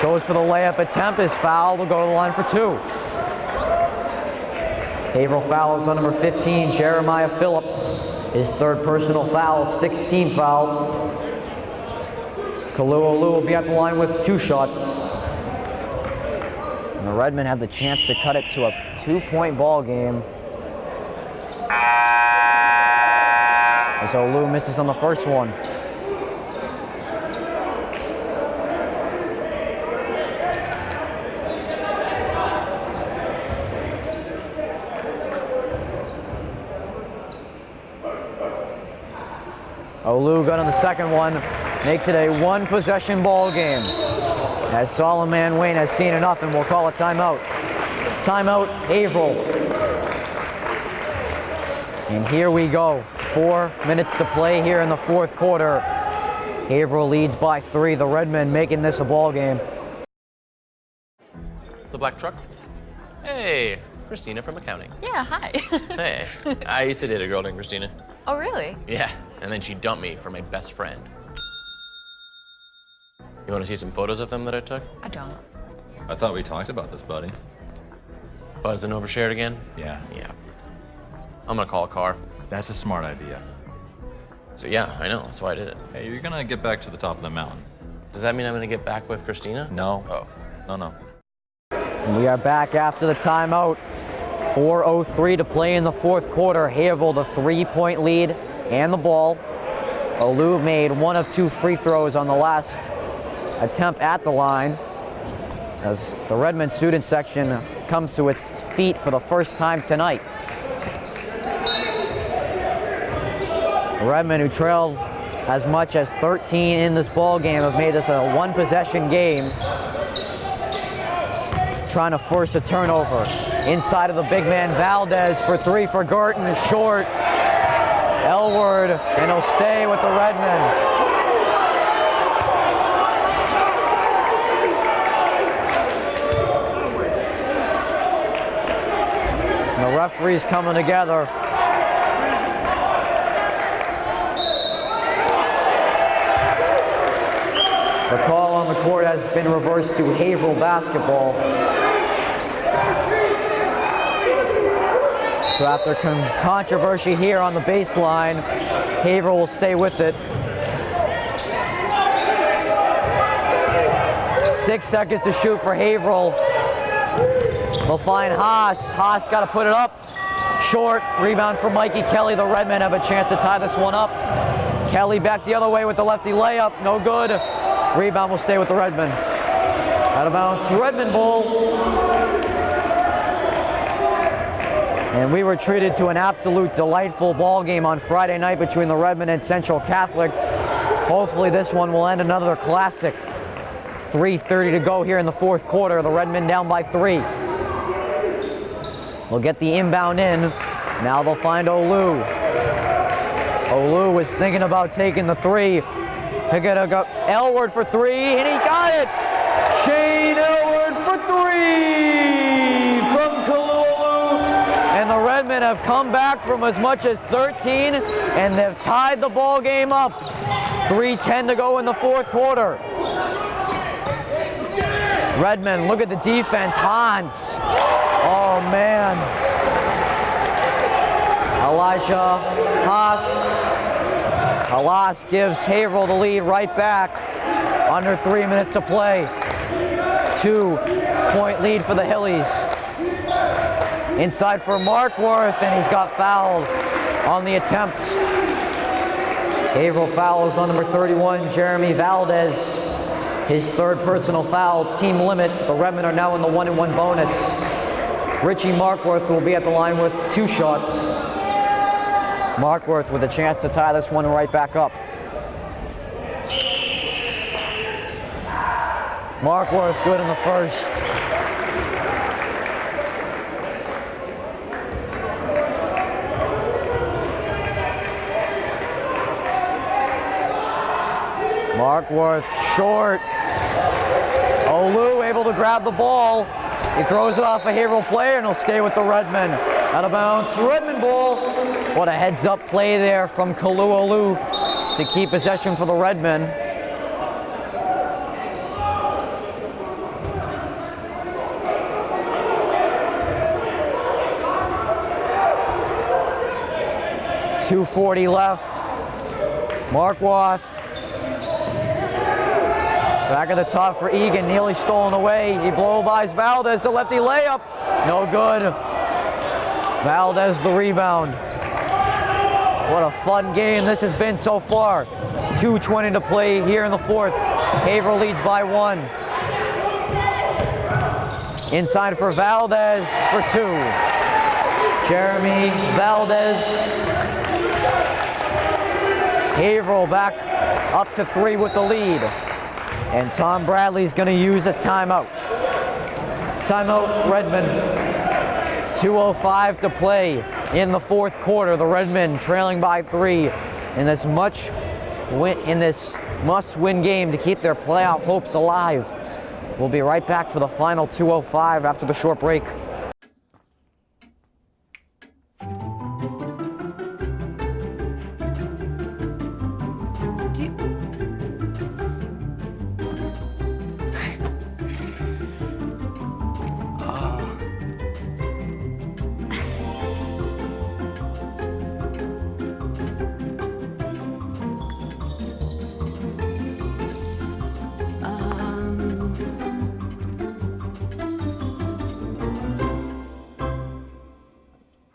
Goes for the layup attempt, is fouled, will go to the line for 2. Haverhill fouls on number 15, Jeremiah Phillips. His third personal foul, 16 foul. Kalu Olu will be at the line with 2 shots. And the Redmen have the chance to cut it to a 2-point ball game. As Olu misses on the first one. Olu got on the second one, makes it a 1-possession ball game. As Solomon Wayne has seen enough and will call a timeout. Timeout, Haverhill. And here we go. 4 minutes to play here in the fourth quarter. Haverhill leads by 3. The Redmen making this a ball game. The black truck? Hey, Christina from accounting. Yeah, hi. Hey, I used to date a girl named Christina. Oh, really? Yeah, and then she dumped me for my best friend. You want to see some photos of them that I took? I don't. I thought we talked about this, buddy. Buzzed and overshared again? Yeah. Yeah. I'm gonna call a car. That's a smart idea. So yeah, I know, that's why I did it. Hey, you're gonna get back to the top of the mountain. Does that mean I'm gonna get back with Christina? No. Oh. No. And we are back after the timeout. 4:03 to play in the fourth quarter. Haverhill the 3-point lead and the ball. Olu made 1 of 2 free throws on the last attempt at the line. As the Redmond student section comes to its feet for the first time tonight. Redmond, who trailed as much as 13 in this ball game, have made this a 1-possession game. Trying to force a turnover. Inside of the big man, Valdez for 3 for Gorton is short. Elward, and he'll stay with the Redmen. And the referees coming together. The call on the court has been reversed to Haverhill basketball. So after controversy here on the baseline, Haverhill will stay with it. 6 seconds to shoot for Haverhill. They'll find Haas. Haas got to put it up. Short. Rebound for Mikey Kelly. The Redmen have a chance to tie this one up. Kelly back the other way with the lefty layup. No good. Rebound will stay with the Redmen. Out of bounds. Redmen ball. And we were treated to an absolute delightful ball game on Friday night between the Redmen and Central Catholic. Hopefully this one will end another classic. 3:30 to go here in the fourth quarter. The Redmen down by 3. They'll get the inbound in. Now they'll find Olu. Olu was thinking about taking the 3. They're gonna go Elward for 3, and he got it! Shane Elward for 3 from Kalulu. And the Redmen have come back from as much as 13, and they've tied the ball game up. 3:10 to go in the fourth quarter. Redmen, look at the defense. Hans. Oh, man. Elijah Haas. Haas gives Haverhill the lead right back. Under 3 minutes to play. 2-point lead for the Hillies. Inside for Markworth, and he's got fouled on the attempt. Haverhill fouls on number 31, Jeremy Valdez. His 3rd personal foul, team limit. The Redmen are now in the 1-and-1 bonus. Richie Markworth will be at the line with 2 shots. Markworth with a chance to tie this one right back up. Markworth good in the first. Markworth short. Olu able to grab the ball. He throws it off a Haverhill player and he'll stay with the Redmen. Out of bounds, Redmen ball. What a heads up play there from Kalu Olu to keep possession for the Redmen. .240 left. Markworth. Back at the top for Egan, nearly stolen away. He blow-bys Valdez, the lefty layup. No good. Valdez the rebound. What a fun game this has been so far. 2:20 to play here in the fourth. Haverhill leads by 1. Inside for Valdez for 2. Jeremy Valdez. Haverhill back up to 3 with the lead. And Tom Bradley's going to use a timeout. Timeout, Redmen. 2:05 to play in the fourth quarter. The Redmen trailing by 3 in this must-win game to keep their playoff hopes alive. We'll be right back for the final 2:05 after the short break.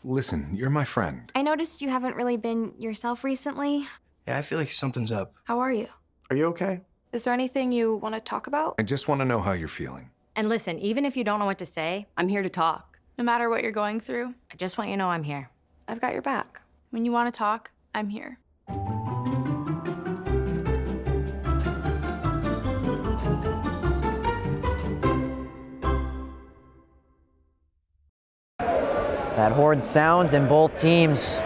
Listen, you're my friend. I noticed you haven't really been yourself recently. Yeah, I feel like something's up. How are you? Are you okay? Is there anything you want to talk about? I just want to know how you're feeling. And listen, even if you don't know what to say, I'm here to talk. No matter what you're going through, I just want you to know I'm here. I've got your back. When you want to talk, I'm here. That horn sounds and both teams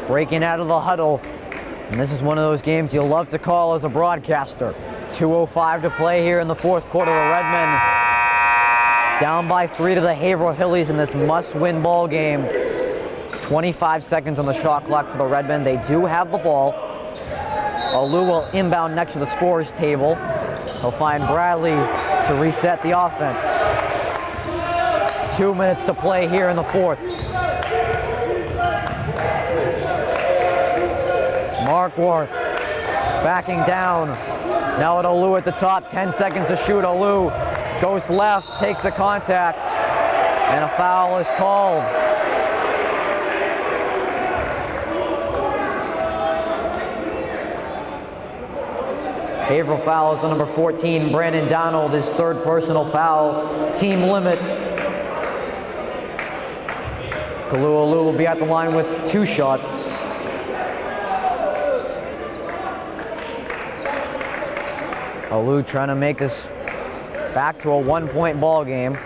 breaking out of the huddle. And this is one of those games you'll love to call as a broadcaster. 2:05 to play here in the fourth quarter. The Redmen down by 3 to the Haverhill Hillies in this must-win ball game. 25 seconds on the shot clock for the Redmen. They do have the ball. Olu will inbound next to the scorer's table. He'll find Bradley to reset the offense. 2 minutes to play here in the fourth. Markworth backing down. Now at Olu at the top, 10 seconds to shoot. Olu goes left, takes the contact, and a foul is called. Haverhill fouls on number 14, Brandon Donald, his third personal foul, team limit. Kalu Olu will be at the line with 2 shots. Olu trying to make this back to a 1-point ball game.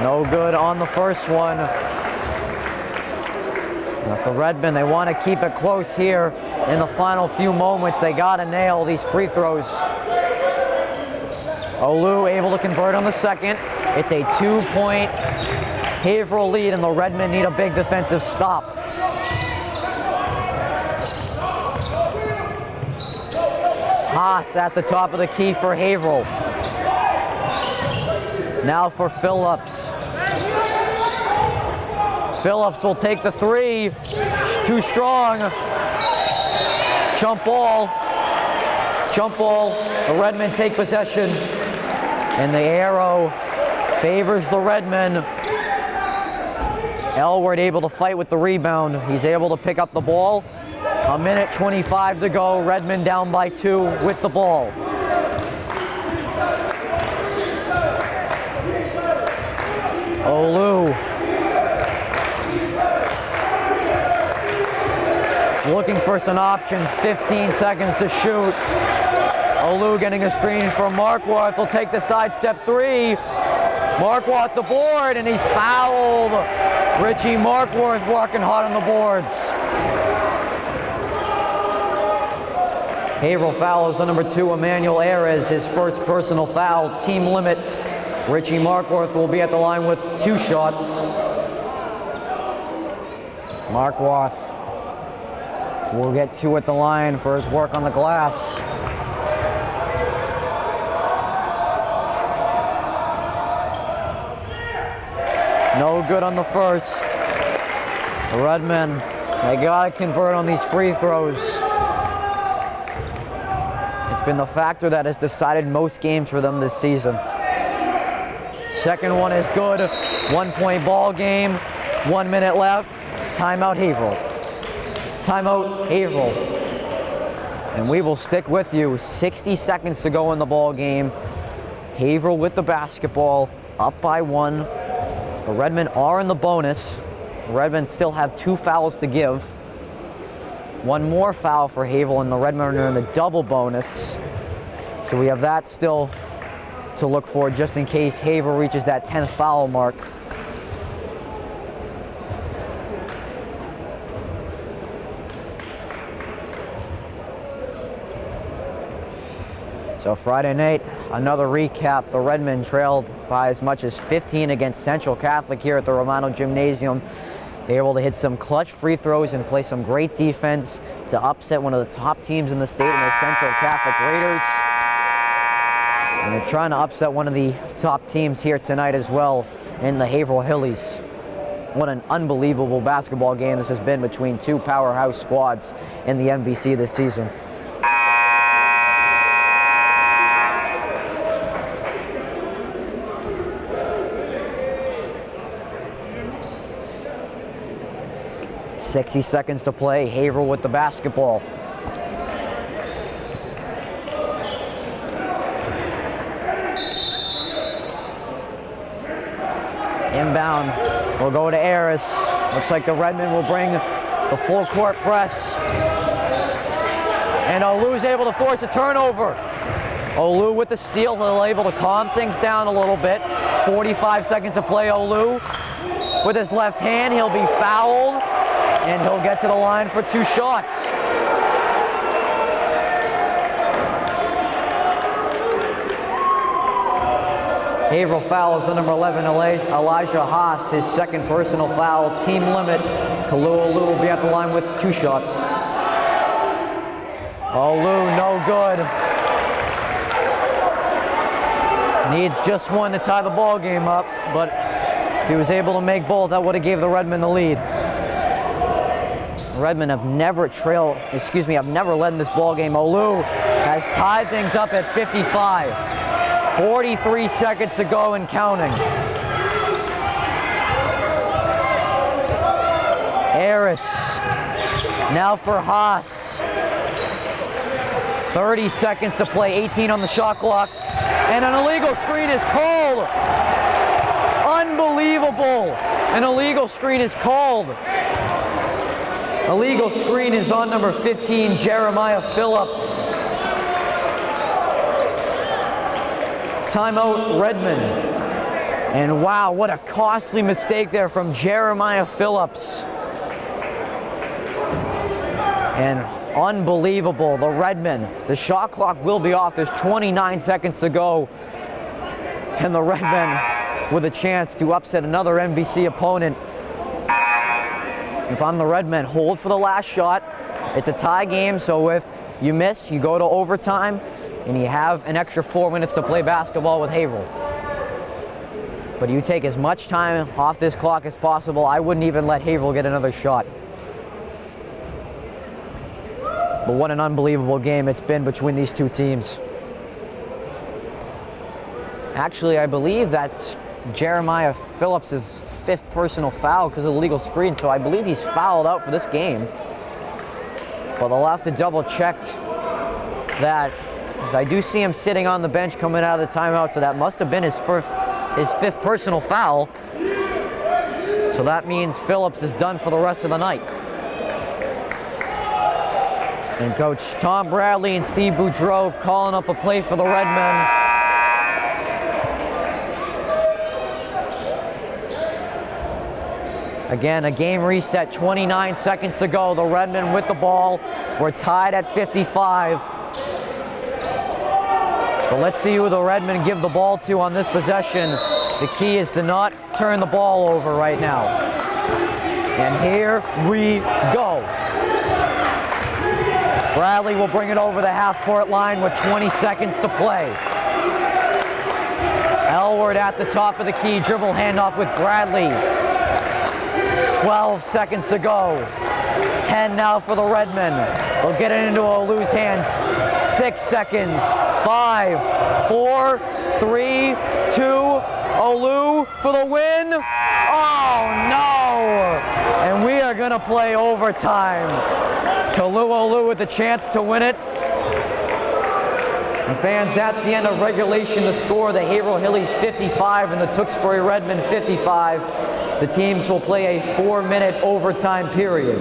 No good on the first one. If the Redmen, they want to keep it close here in the final few moments. They got to nail these free throws. Olu able to convert on the second. It's a 2-point Haverhill lead, and the Redmen need a big defensive stop. Haas at the top of the key for Haverhill. Now for Phillips. Phillips will take the 3. Too strong. Jump ball. Jump ball. The Redmen take possession. And the arrow favors the Redmen. Elward able to fight with the rebound. He's able to pick up the ball. 1:25 to go. Redmen down by 2 with the ball. Olu. Looking for some options. 15 seconds to shoot. Olu getting a screen from Markworth. Will take the sidestep 3. Markworth the board, and he's fouled. Richie Markworth working hard on the boards. Haverhill fouls on number 2, Emmanuel Ares, his first personal foul, team limit. Richie Markworth will be at the line with 2 shots. Markworth will get 2 at the line for his work on the glass. No good on the first. The Redmen, they gotta convert on these free throws. It's been the factor that has decided most games for them this season. Second one is good. 1-point ball game. 1 minute left. Timeout Haverhill. Timeout Haverhill. And we will stick with you. 60 seconds to go in the ball game. Haverhill with the basketball, up by 1. The Redmen are in the bonus. The Redmen still have 2 fouls to give. 1 more foul for Haverhill, and the Redmen are in the double bonus. So we have that still to look for just in case Haverhill reaches that 10th foul mark. So Friday night, another recap. The Redmen trailed by as much as 15 against Central Catholic here at the Romano Gymnasium. They were able to hit some clutch free throws and play some great defense to upset one of the top teams in the state in the Central Catholic Raiders. And they're trying to upset one of the top teams here tonight as well in the Haverhill Hillies. What an unbelievable basketball game this has been between 2 powerhouse squads in the MVC this season. .60 seconds to play. Haverhill with the basketball. Inbound will go to Aris. Looks like the Redmen will bring the full court press. And Olu's able to force a turnover. Olu with the steal. He'll able to calm things down a little bit. 45 seconds to play. Olu with his left hand. He'll be fouled. And he'll get to the line for 2 shots. Haverhill fouls on number 11, Elijah Haas, his second personal foul, team limit. Kalu Olu will be at the line with 2 shots. Olu, no good. Needs just one to tie the ball game up, but if he was able to make both, that would have gave the Redmen the lead. Redmen have never led in this ball game. Olu has tied things up at 55. 43 seconds to go and counting. Harris, now for Haas. 30 seconds to play, 18 on the shot clock, and an illegal screen is called. Unbelievable, an illegal screen is called. Illegal screen is on number 15, Jeremiah Phillips. Timeout, Redmen. And wow, what a costly mistake there from Jeremiah Phillips. And unbelievable, the Redmen. The shot clock will be off. There's 29 seconds to go. And the Redmen with a chance to upset another NBC opponent. If I'm the Redmen, hold for the last shot. It's a tie game, so if you miss, you go to overtime, and you have an extra 4 minutes to play basketball with Haverhill. But you take as much time off this clock as possible. I wouldn't even let Haverhill get another shot. But what an unbelievable game it's been between these two teams. Actually, I believe that's Jeremiah Phillips' 5th personal foul because of the illegal screen, so I believe he's fouled out for this game. But I'll have to double check that, because I do see him sitting on the bench coming out of the timeout, so that must have been his 5th personal foul. So that means Phillips is done for the rest of the night. And Coach Tom Bradley and Steve Boudreau calling up a play for the Redmen. Again, a game reset, 29 seconds to go. The Redmen with the ball. We're tied at 55. But let's see who the Redmen give the ball to on this possession. The key is to not turn the ball over right now. And here we go. Bradley will bring it over the half-court line with 20 seconds to play. Elward at the top of the key, dribble handoff with Bradley. 12 seconds to go. 10 now for the Redmen. They'll get it into Olu's hands. 6 seconds. 5, 4, 3, 2. Olu for the win. Oh no! And we are gonna play overtime. Olu with the chance to win it. And fans, that's the end of regulation. The score, the Haverhill Hillies 55 and the Tewksbury Redmen 55. The teams will play a 4-minute overtime period.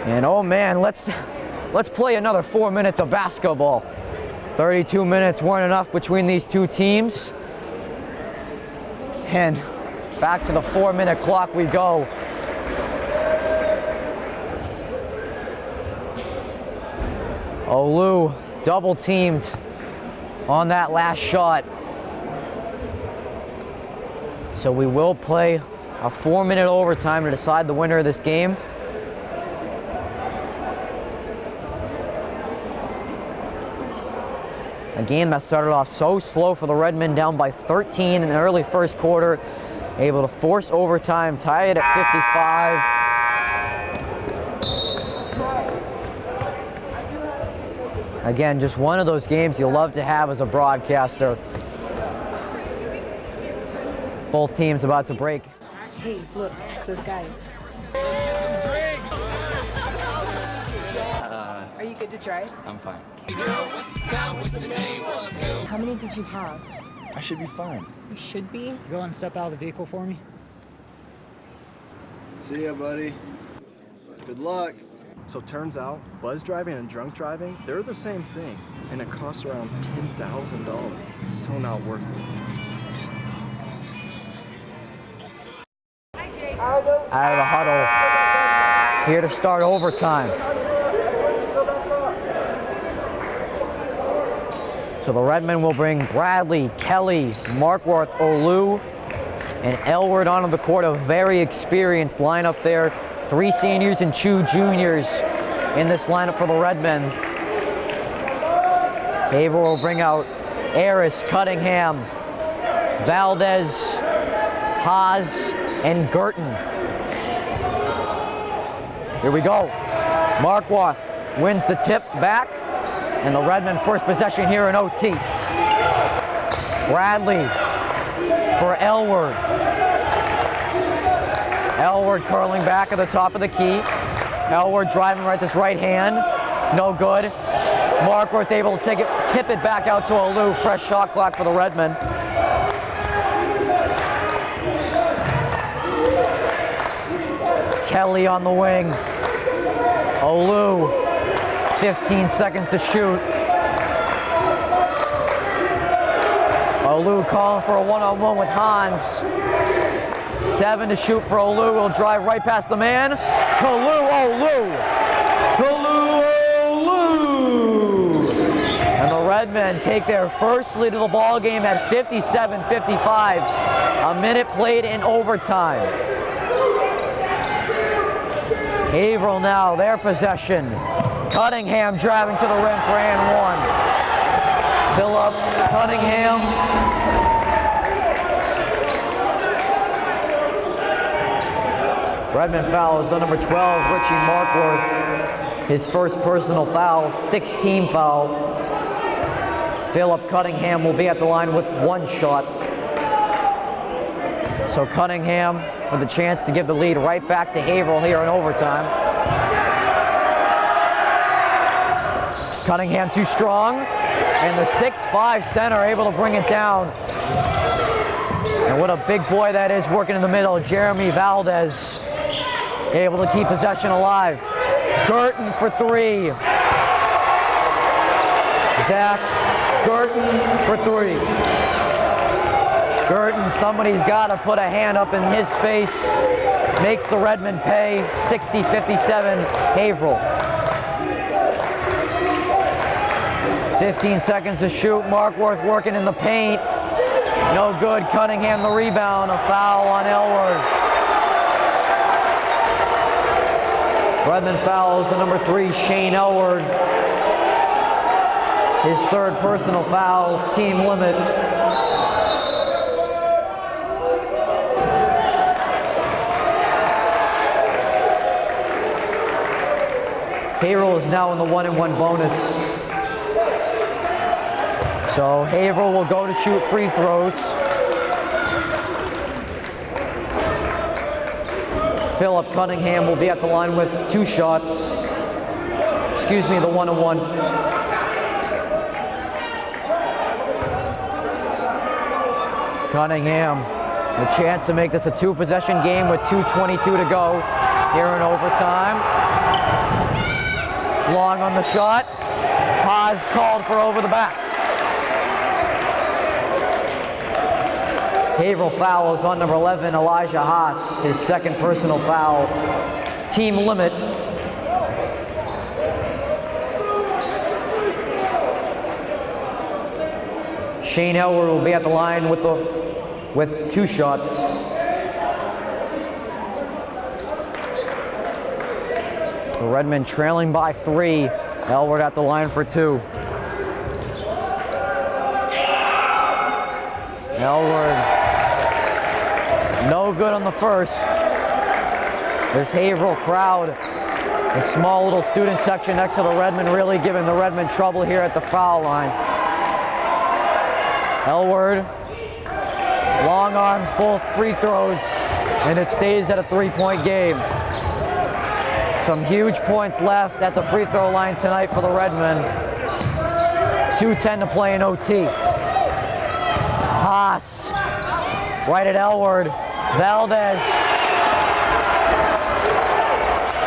And oh man, let's play another 4 minutes of basketball. 32 minutes weren't enough between these two teams. And back to the 4-minute clock we go. Olu double teamed on that last shot. So we will play a 4-minute overtime to decide the winner of this game. A game that started off so slow for the Redmen, down by 13 in the early first quarter, able to force overtime, tie it at 55. Again, just one of those games you love to have as a broadcaster. Both teams about to break. Hey, look, it's those guys. Are you good to drive? I'm fine. How many did you have? I should be fine. You should be? You go and step out of the vehicle for me? See ya, buddy. Good luck. So turns out, buzz driving and drunk driving, they're the same thing, and it costs around $10,000. So not worth it. Out of the huddle, here to start overtime. So the Redmen will bring Bradley, Kelly, Markworth, Olu, and Elward onto the court. A very experienced lineup there 3 seniors and 2 juniors in this lineup for the Redmen. Haverhill will bring out Aris, Cunningham, Valdez, Haas, and Girton. Here we go. Markworth wins the tip back, and the Redmen first possession here in OT. Bradley for Elward. Elward curling back at the top of the key. Elward driving right this right hand. No good. Markworth able to tip it back out to Alou. Fresh shot clock for the Redmen. Kelly on the wing. Alou, 15 seconds to shoot. Alou calling for a one-on-one with Hans. 7 to shoot for Alou. He'll drive right past the man. Alou. And the Redmen take their first lead of the ball game at 57-55. A minute played in overtime. Haverhill now, their possession. Cunningham driving to the rim for and 1. Phillip Cunningham. Redmen fouls on number 12, Richie Markworth. His first personal foul, 6th team foul. Phillip Cunningham will be at the line with 1 shot. So Cunningham with a chance to give the lead right back to Haverhill here in overtime. Cunningham too strong, and the 6'5" center able to bring it down. And what a big boy that is working in the middle. Jeremy Valdez able to keep possession alive. Girton for 3. Zach Girton for 3. Girton, somebody's got to put a hand up in his face. Makes the Redmen pay. 60-57 Haverhill. 15 seconds to shoot. Markworth working in the paint. No good. Cunningham the rebound. A foul on Elward. Redmen fouls on number 3, Shane Elward. His 3rd personal foul, team limit. Haverhill is now in the 1-and-1 bonus. So Haverhill will go to shoot free throws. Phillip Cunningham will be at the line with 2 shots. Excuse me, the 1-and-1. Cunningham, the chance to make this a 2-possession game with 2:22 to go here in overtime. Long on the shot. Haas called for over the back. Haverhill fouls on number 11, Elijah Haas, his 2nd personal foul. Team limit. Shane Elward will be at the line with 2 shots. The Redmen trailing by 3. Elward at the line for 2. Elward, no good on the first. This Haverhill crowd, the small little student section next to the Redmen, really giving the Redmen trouble here at the foul line. Elward, long arms, both free throws, and it stays at a 3-point game. Some huge points left at the free throw line tonight for the Redmen. 2:10 to play in OT. Haas, right at Elward. Valdez.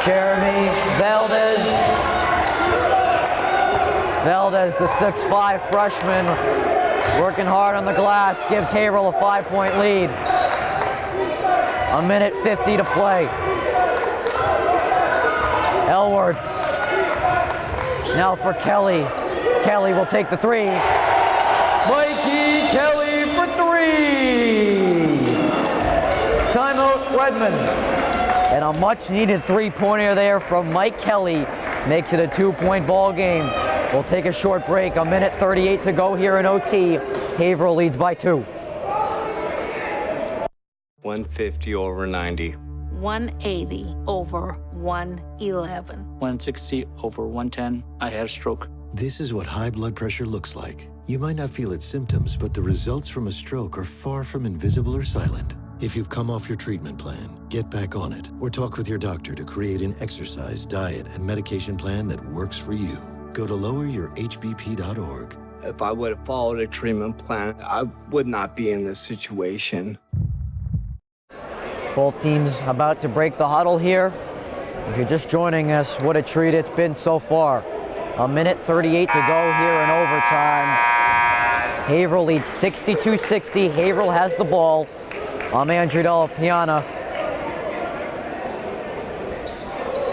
Jeremy Valdez. Valdez, the 6'5" freshman, working hard on the glass, gives Haverhill a 5-point lead. 1:50 to play. Elward. Now for Kelly. Kelly will take the 3. Mikey Kelly for 3. Timeout, Redmen. And a much-needed three-pointer there from Mike Kelly makes it a 2-point ball game. We'll take a short break. 1:38 to go here in OT. Haverhill leads by 2. 150 over 90. 180 over 111. 160 over 110. I had a stroke. This is what high blood pressure looks like. You might not feel its symptoms, but the results from a stroke are far from invisible or silent. If you've come off your treatment plan, get back on it, or talk with your doctor to create an exercise, diet, and medication plan that works for you. Go to loweryourhbp.org. If I would have followed a treatment plan, I would not be in this situation. Both teams about to break the huddle here. If you're just joining us, what a treat it's been so far. 1:38 to go here in overtime. Haverhill leads 62-60. Haverhill has the ball. I'm Andrew Della Piana.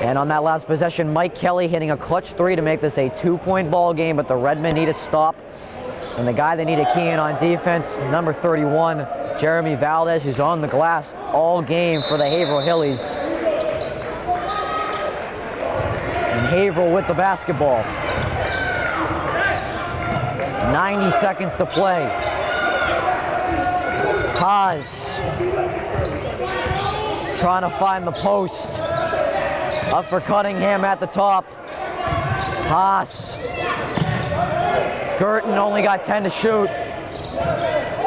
And on that last possession, Mike Kelly hitting a clutch three to make this a 2-point ball game, but the Redmen need a stop. And the guy they need to key in on defense, number 31, Jeremy Valdez, who's on the glass all game for the Haverhill Hillies. And Haverhill with the basketball. 90 seconds to play. Haas trying to find the post. Up for Cunningham at the top. Haas. Girton only got 10 to shoot.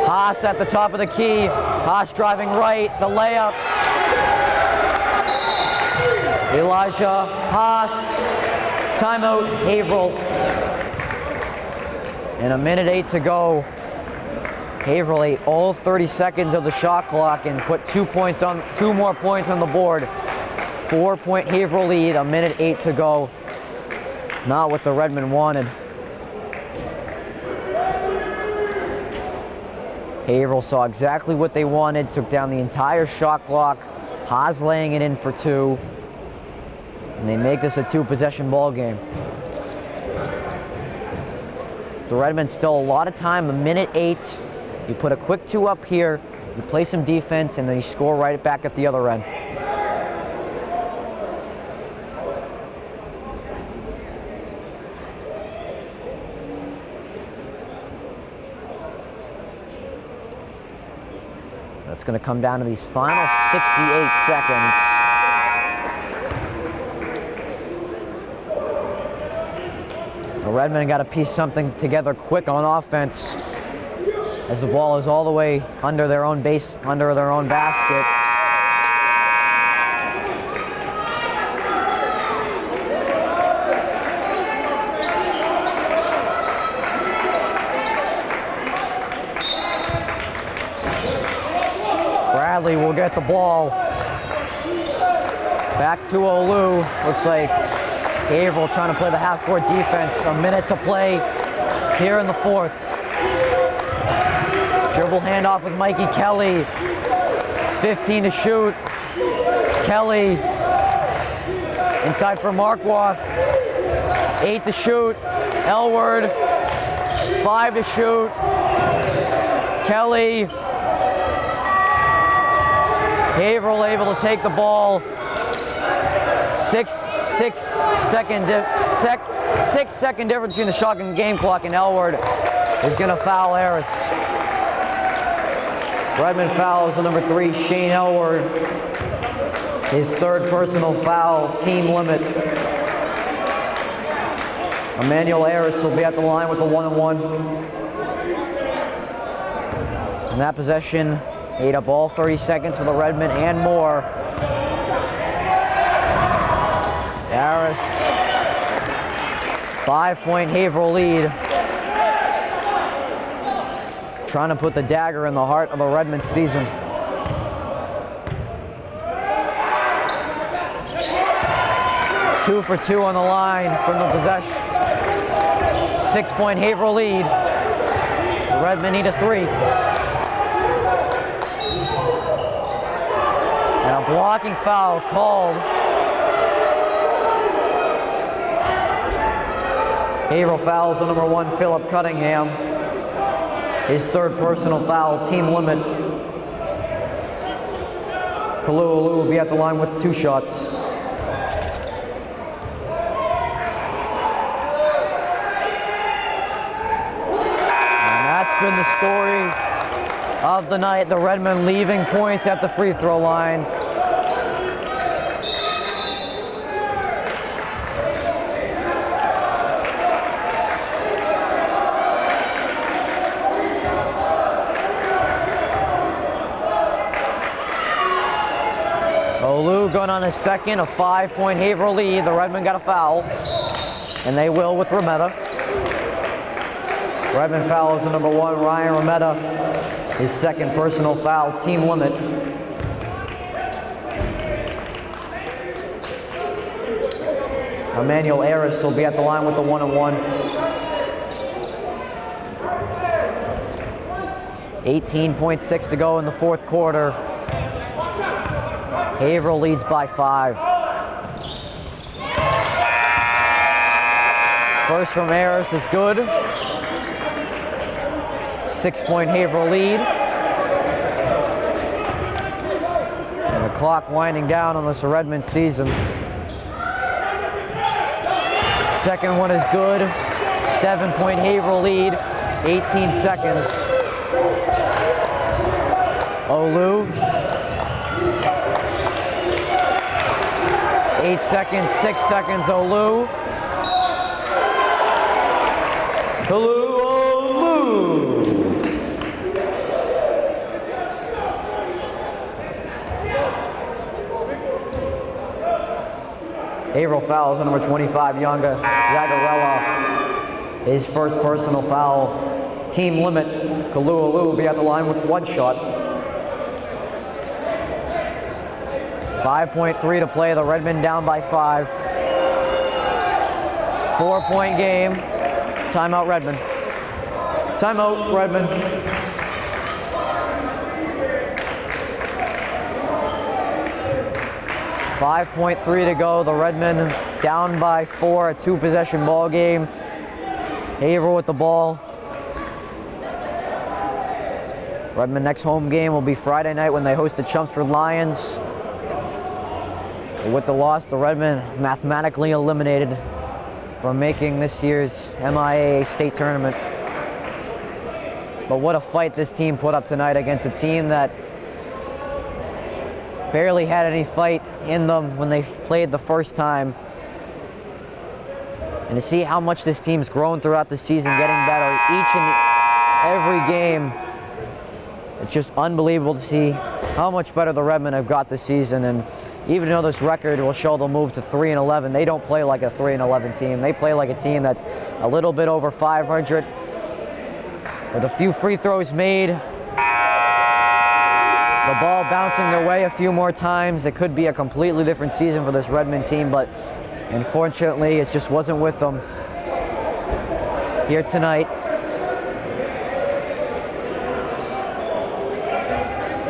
Haas at the top of the key. Haas driving right, the layup. Elijah Haas. Timeout, Haverhill. And 1:08 to go. Haverhill ate all 30 seconds of the shot clock and put 2 more points on the board. 4-point Haverhill lead, 1:08 to go. Not what the Redmen wanted. Haverhill saw exactly what they wanted, took down the entire shot clock. Haas laying it in for 2. And they make this a 2-possession ball game. The Redmen still a lot of time, 1:08. You put a quick 2 up here, you play some defense, and then you score right back at the other end. That's going to come down to these final 68 seconds. The Redmen got to piece something together quick on offense as the ball is all the way under their own base, under their own basket. Bradley will get the ball. Back to Olu. Looks like Haverhill trying to play the half-court defense. A minute to play here in the fourth. Dribble handoff with Mikey Kelly. 15 to shoot. Kelly inside for Markworth. 8 to shoot. Elward. 5 to shoot. Kelly. Haverhill able to take the ball. 6 second difference between the shot and game clock, and Elward is going to foul Harris. Redmen fouls on number 3, Shane Elward. His 3rd personal foul, team limit. Emmanuel Harris will be at the line with the 1-and-1. And that possession ate up all 30 seconds for the Redmen and more. Harris, 5-point Haverhill lead. Trying to put the dagger in the heart of the Redmen season. Two for 2 on the line from the possession. 6-point Haverhill lead. The Redmen need a 3. And a blocking foul called. Haverhill fouls on number 1, Philip Cunningham. His 3rd personal foul, team limit. Kalulu will be at the line with 2 shots. And that's been the story of the night. The Redmen leaving points at the free throw line. Olu going on his second, a 5-point Haverhill lead. The Redmen got a foul, and they will with Remetta. Redmen foul is the number 1, Ryan Remetta. His second personal foul, team limit. Emmanuel Aris will be at the line with the 1-and-1. 18.6 to go in the 4th quarter. Haverhill leads by 5. First from Harris is good. 6-point Haverhill lead. And the clock winding down on this Redmond season. Second one is good. 7-point Haverhill lead. 18 seconds. Olu. 8 seconds, 6 seconds, Olu. Olu. Haverhill fouls on number 25, Yanga Zagarella. His first personal foul. Team limit. Olu will be at the line with 1 shot. 5.3 to play. The Redmen down by 5. 4-point game. Timeout, Redmen. Timeout, Redmen. .3 to go. The Redmen down by 4. A 2-possession ball game. Haverhill with the ball. Redmen next home game will be Friday night when they host the Chelmsford Lions. With the loss, the Redmen mathematically eliminated from making this year's MIAA state tournament. But what a fight this team put up tonight against a team that barely had any fight in them when they played the first time. And to see how much this team's grown throughout the season, getting better each and every game, it's just unbelievable to see how much better the Redmen have got this season. And even though this record will show they'll move to 3-11, they don't play like a 3-11 team. They play like a team that's a little bit over 500. With a few free throws made, the ball bouncing their way a few more times, it could be a completely different season for this Redmen team, but unfortunately it just wasn't with them here tonight.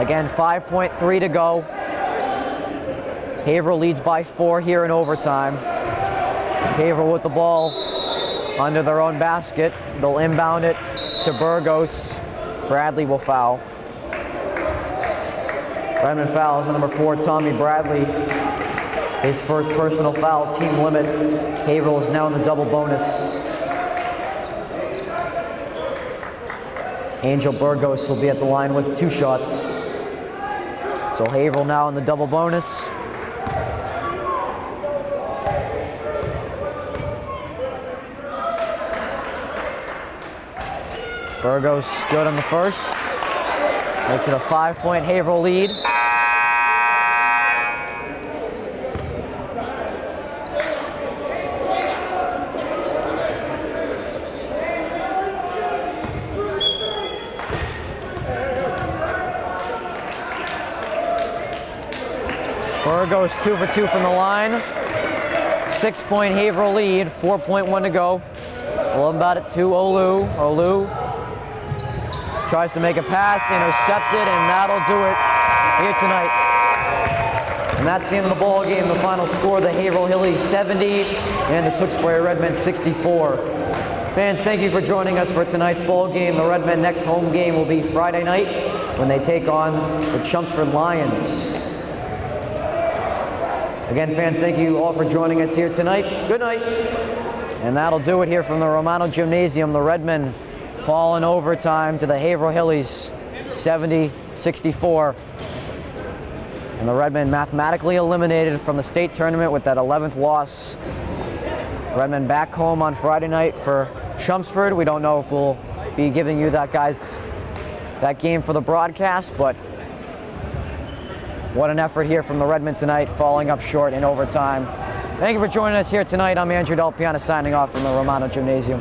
Again, 5.3 to go. Haverhill leads by 4 here in overtime. Haverhill with the ball under their own basket. They'll inbound it to Burgos. Bradley will foul. Redmond fouls on number 4, Tommy Bradley. His first personal foul, team limit. Haverhill is now in the double bonus. Angel Burgos will be at the line with 2 shots. So Haverhill now in the double bonus. Burgos good on the first. Makes it a 5-point Haverhill lead. Burgos 2 for 2 from the line. 6-point Haverhill lead, 4.1 to go. We'll inbound it to Olu. Olu tries to make a pass, intercepted, and that'll do it here tonight. And that's the end of the ball game. The final score, the Haverhill Hillies 70 and the Tewksbury Redmen 64. Fans, thank you for joining us for tonight's ball game. The Redmen next home game will be Friday night when they take on the Chelmsford Lions. Again, fans, thank you all for joining us here tonight. Good night. And that'll do it here from the Romano Gymnasium. The Redmen fall in overtime to the Haverhill Hillies, 70-64. And the Redmen mathematically eliminated from the state tournament with that 11th loss. Redmen back home on Friday night for Chelmsford. We don't know if we'll be giving you that game for the broadcast, but what an effort here from the Redmen tonight, falling up short in overtime. Thank you for joining us here tonight. I'm Andrew Del Piana signing off from the Romano Gymnasium.